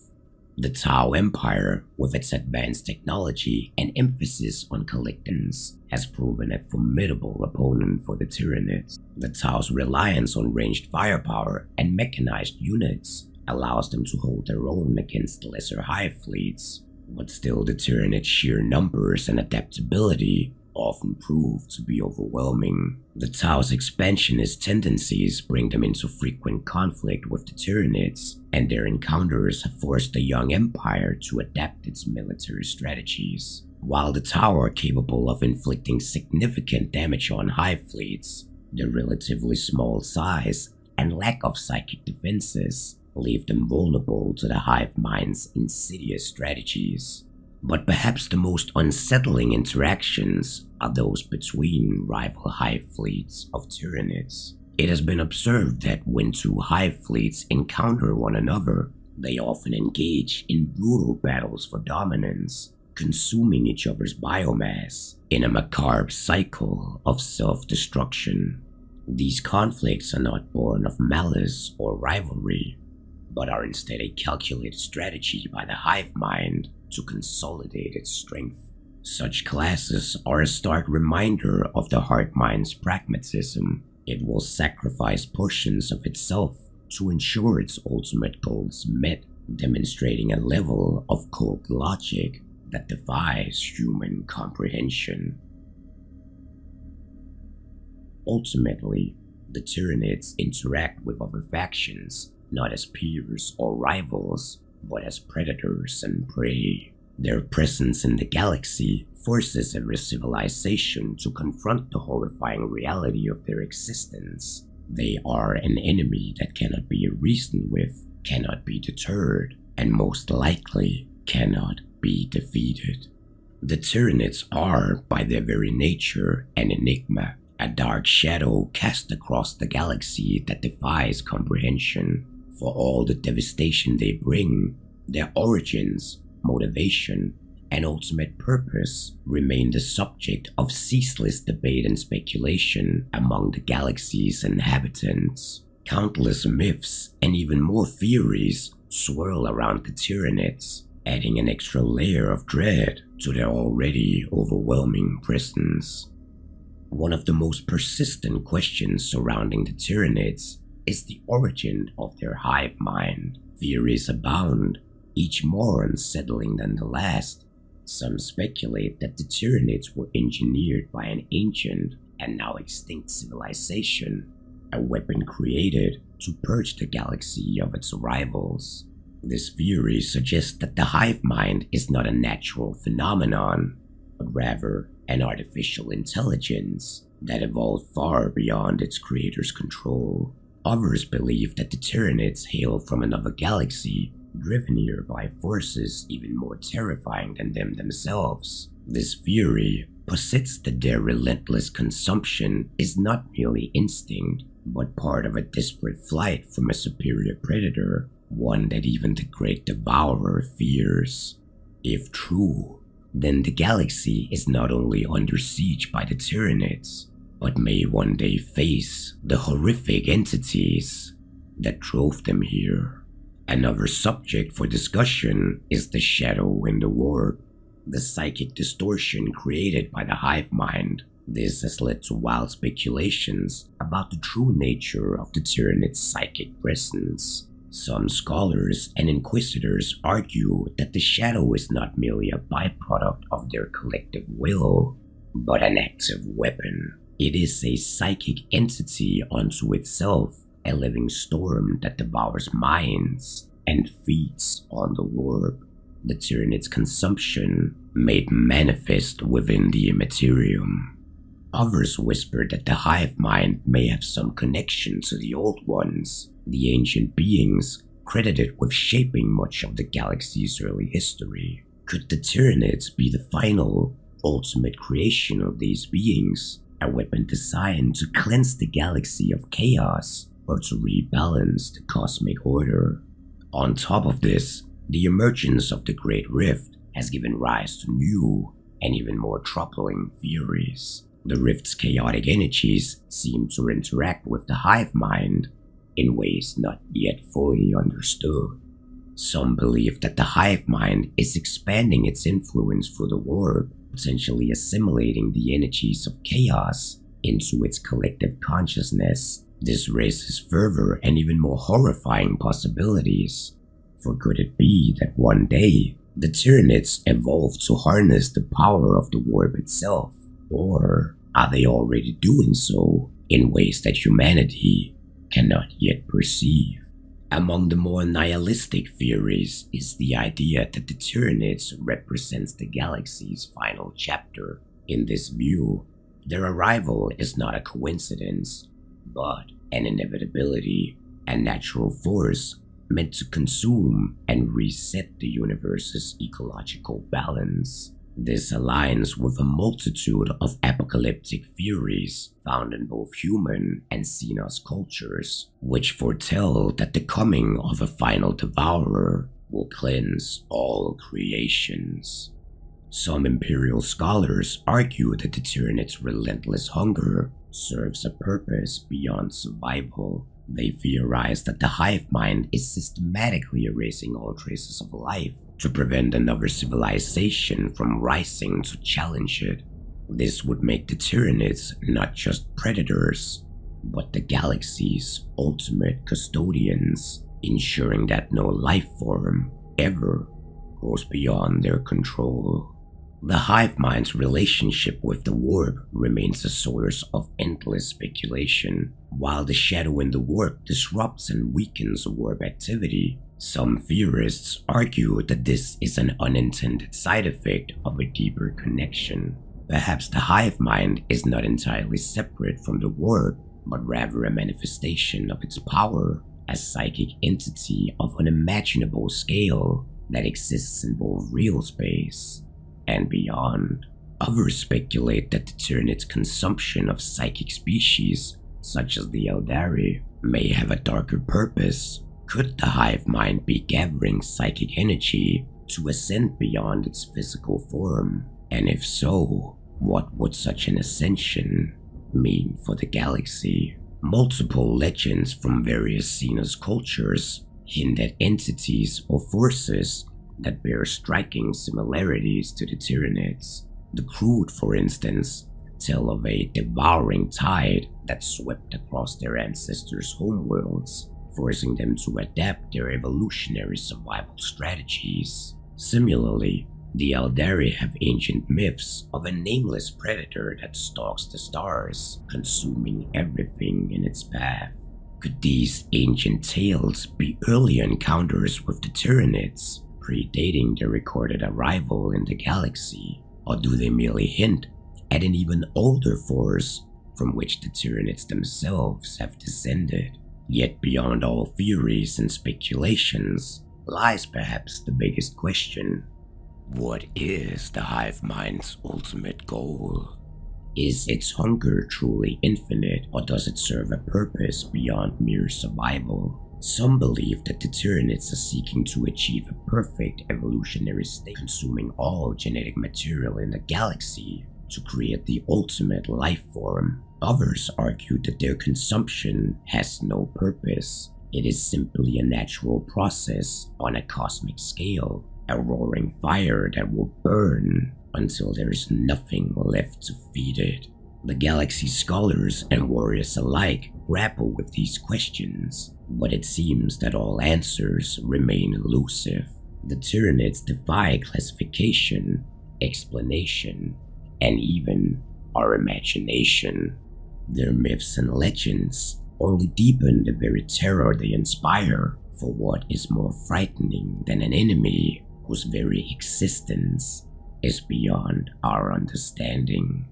The Tau Empire, with its advanced technology and emphasis on collectance, has proven a formidable opponent for the Tyranids. The Tau's reliance on ranged firepower and mechanized units allows them to hold their own against lesser Hive Fleets, but still the Tyranids' sheer numbers and adaptability often prove to be overwhelming. The Tau's expansionist tendencies bring them into frequent conflict with the Tyranids, and their encounters have forced the young empire to adapt its military strategies. While the Tau are capable of inflicting significant damage on Hive Fleets, their relatively small size and lack of psychic defenses leave them vulnerable to the Hivemind's insidious strategies. But perhaps the most unsettling interactions are those between rival Hive Fleets of Tyranids. It has been observed that when two Hive Fleets encounter one another, they often engage in brutal battles for dominance, consuming each other's biomass in a macabre cycle of self-destruction. These conflicts are not born of malice or rivalry, but are instead a calculated strategy by the Hivemind to consolidate its strength. Such classes are a stark reminder of the Hivemind's pragmatism. It will sacrifice portions of itself to ensure its ultimate goals met, demonstrating a level of cold logic that defies human comprehension. Ultimately, The Tyranids interact with other factions, not as peers or rivals, but as predators and prey. Their presence in the galaxy forces every civilization to confront the horrifying reality of their existence. They are an enemy that cannot be reasoned with, cannot be deterred, and most likely cannot be defeated. The Tyranids are, by their very nature, an enigma, a dark shadow cast across the galaxy that defies comprehension. For all the devastation they bring, their origins, motivation, and ultimate purpose remain the subject of ceaseless debate and speculation among the galaxy's inhabitants. Countless myths and even more theories swirl around the Tyranids, adding an extra layer of dread to their already overwhelming presence. One of the most persistent questions surrounding the Tyranids is the origin of their hive mind. Theories abound, each more unsettling than the last. Some speculate that the Tyranids were engineered by an ancient and now extinct civilization, a weapon created to purge the galaxy of its rivals. This theory suggests that the hive mind is not a natural phenomenon, but rather an artificial intelligence that evolved far beyond its creator's control. Others believe that the Tyranids hail from another galaxy, driven here by forces even more terrifying than them themselves. This theory posits that their relentless consumption is not merely instinct, but part of a desperate flight from a superior predator, one that even the Great Devourer fears. If true, then the galaxy is not only under siege by the Tyranids, but may one day face the horrific entities that drove them here. Another subject for discussion is the shadow in the warp, the psychic distortion created by the hive mind. This has led to wild speculations about the true nature of the Tyranid's psychic presence. Some scholars and inquisitors argue that the shadow is not merely a byproduct of their collective will, but an active weapon. It is a psychic entity unto itself, a living storm that devours minds and feeds on the warp. The Tyranid's consumption made manifest within the immaterium. Others whisper that the hive mind may have some connection to the old ones, the ancient beings credited with shaping much of the galaxy's early history. Could the Tyranids be the final, ultimate creation of these beings, a weapon designed to cleanse the galaxy of chaos or to rebalance the cosmic order? On top of this, the emergence of the Great Rift has given rise to new and even more troubling theories. The Rift's chaotic energies seem to interact with the hive mind in ways not yet fully understood. Some believe that the hive mind is expanding its influence through the warp, potentially assimilating the energies of chaos into its collective consciousness. This raises further and even more horrifying possibilities. For could it be that one day the Tyranids evolve to harness the power of the warp itself? Or are they already doing so in ways that humanity cannot yet perceive? Among the more nihilistic theories is the idea that the Tyranids represents the galaxy's final chapter. In this view, their arrival is not a coincidence, but an inevitability, a natural force meant to consume and reset the universe's ecological balance. This aligns with a multitude of apocalyptic theories found in both human and Xenos cultures, which foretell that the coming of a final devourer will cleanse all creations. Some Imperial scholars argue that the Tyranid's relentless hunger serves a purpose beyond survival. They theorize that the hive mind is systematically erasing all traces of life to prevent another civilization from rising to challenge it. This would make the Tyranids not just predators, but the galaxy's ultimate custodians, ensuring that no life form ever goes beyond their control. The Hivemind's relationship with the warp remains a source of endless speculation. While the shadow in the warp disrupts and weakens warp activity, some theorists argue that this is an unintended side effect of a deeper connection. Perhaps the Hivemind is not entirely separate from the warp, but rather a manifestation of its power, a psychic entity of unimaginable scale that exists in both real space and beyond. Others speculate that the Tyranid's consumption of psychic species, such as the Eldari, may have a darker purpose. Could the hive mind be gathering psychic energy to ascend beyond its physical form? And if so, what would such an ascension mean for the galaxy? Multiple legends from various Xenos cultures hint at entities or forces that bear striking similarities to the Tyranids. The Crude, for instance, tell of a devouring tide that swept across their ancestors' homeworlds, forcing them to adapt their evolutionary survival strategies. Similarly, the Eldari have ancient myths of a nameless predator that stalks the stars, consuming everything in its path. Could these ancient tales be early encounters with the Tyranids, predating their recorded arrival in the galaxy, or do they merely hint at an even older force from which the Tyranids themselves have descended? Yet beyond all theories and speculations lies perhaps the biggest question. What is the hive mind's ultimate goal? Is its hunger truly infinite, or does it serve a purpose beyond mere survival? Some believe that the Tyranids are seeking to achieve a perfect evolutionary state, consuming all genetic material in the galaxy to create the ultimate life form. Others argue that their consumption has no purpose. It is simply a natural process on a cosmic scale, a roaring fire that will burn until there is nothing left to feed it. The galaxy's scholars and warriors alike grapple with these questions, but it seems that all answers remain elusive. The Tyranids defy classification, explanation, and even our imagination. Their myths and legends only deepen the very terror they inspire, for what is more frightening than an enemy whose very existence is beyond our understanding?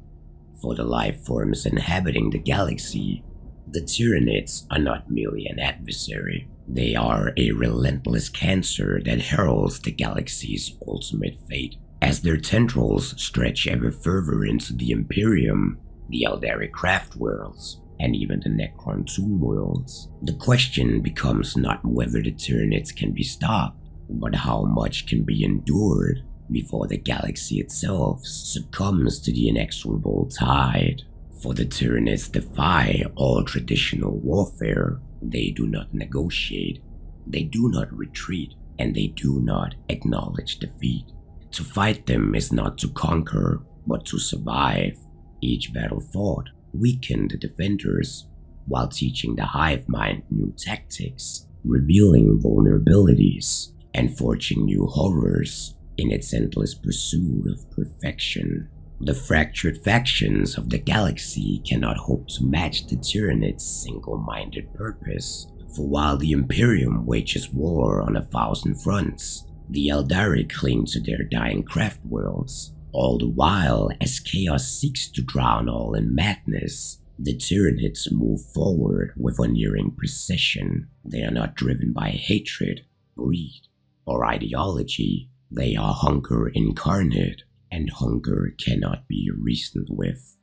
For the life forms inhabiting the galaxy, the Tyranids are not merely an adversary. They are a relentless cancer that heralds the galaxy's ultimate fate. As their tendrils stretch ever further into the Imperium, the Eldari craft worlds, and even the Necron tomb worlds, the question becomes not whether the Tyranids can be stopped, but how much can be endured before the galaxy itself succumbs to the inexorable tide. For the Tyranids defy all traditional warfare. They do not negotiate, they do not retreat, and they do not acknowledge defeat. To fight them is not to conquer, but to survive. Each battle fought weakened the defenders, while teaching the hive mind new tactics, revealing vulnerabilities, and forging new horrors in its endless pursuit of perfection. The fractured factions of the galaxy cannot hope to match the Tyranids' single-minded purpose, for while the Imperium wages war on 1,000 fronts, the Eldari cling to their dying craft worlds. All the while, as chaos seeks to drown all in madness, the Tyranids move forward with unerring precision. They are not driven by hatred, greed, or ideology. They are hunger incarnate, and hunger cannot be reasoned with.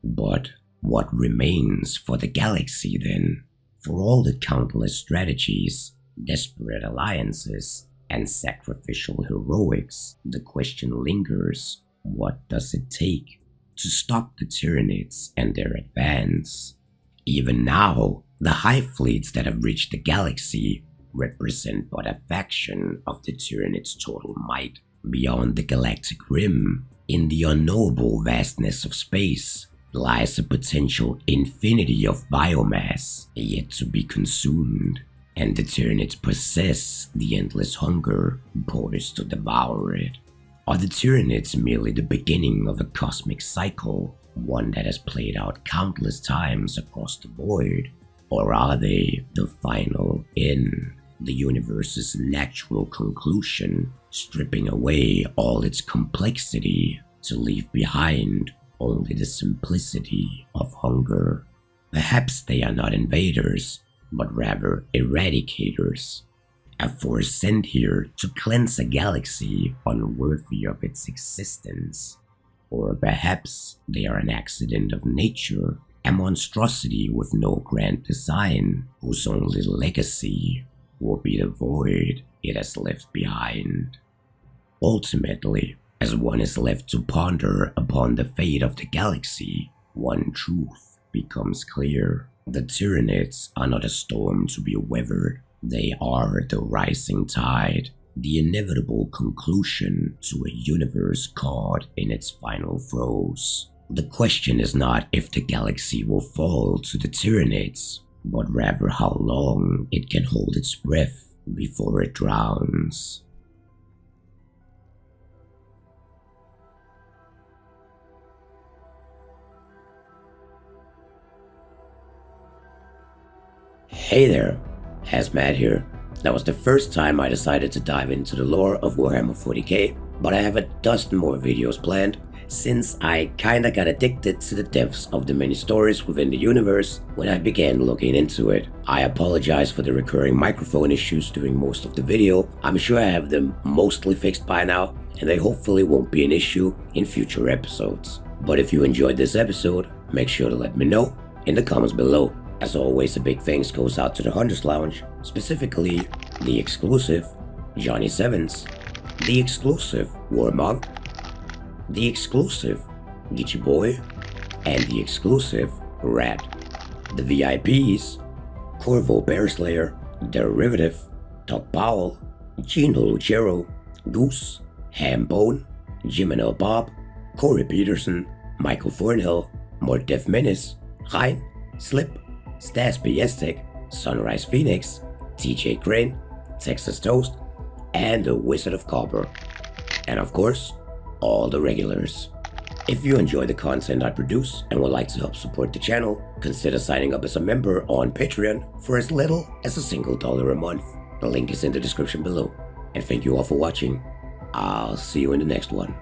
But what remains for the galaxy then? For all the countless strategies, desperate alliances, and sacrificial heroics, the question lingers: what does it take to stop the Tyranids and their advance? Even now, the Hive Fleets that have reached the galaxy represent but a fraction of the Tyranids' total might. Beyond the galactic rim, in the unknowable vastness of space, lies a potential infinity of biomass yet to be consumed, and the Tyranids possess the endless hunger poised to devour it. Are the Tyranids merely the beginning of a cosmic cycle, one that has played out countless times across the void? Or are they the final in the universe's natural conclusion, stripping away all its complexity to leave behind only the simplicity of hunger? Perhaps they are not invaders, but rather eradicators, a force sent here to cleanse a galaxy unworthy of its existence. Or perhaps they are an accident of nature, a monstrosity with no grand design, whose only legacy will be the void it has left behind. Ultimately, as one is left to ponder upon the fate of the galaxy, one truth becomes clear. The Tyranids are not a storm to be weathered. They are the rising tide, the inevitable conclusion to a universe caught in its final throes. The question is not if the galaxy will fall to the Tyranids, but rather how long it can hold its breath before it drowns. Hey there, Hazmat here. That was the first time I decided to dive into the lore of Warhammer 40k, but I have a dozen more videos planned, since I kinda got addicted to the depths of the many stories within the universe when I began looking into it. I apologize for the recurring microphone issues during most of the video. I'm sure I have them mostly fixed by now, and they hopefully won't be an issue in future episodes. But if you enjoyed this episode, make sure to let me know in the comments below. As always, a big thanks goes out to the Hunters Lounge, specifically the exclusive Johnny Sevens, the exclusive Warmonk, the exclusive Gitchy Boy, and the exclusive Rat. The VIPs, Corvo Bearslayer, Derivative, Doc Powell, Gino Lucero, Goose, Hambone, Jim and El Bob, Corey Peterson, Michael Thornhill, Mordef Menace, Ryan, Slip, Stas Piestek, Sunrise Phoenix, TJ Crane, Texas Toast, and the Wizard of Copper. And of course, all the regulars. If you enjoy the content I produce and would like to help support the channel, consider signing up as a member on Patreon for as little as $1 a month. The link is in the description below. And thank you all for watching. I'll see you in the next one.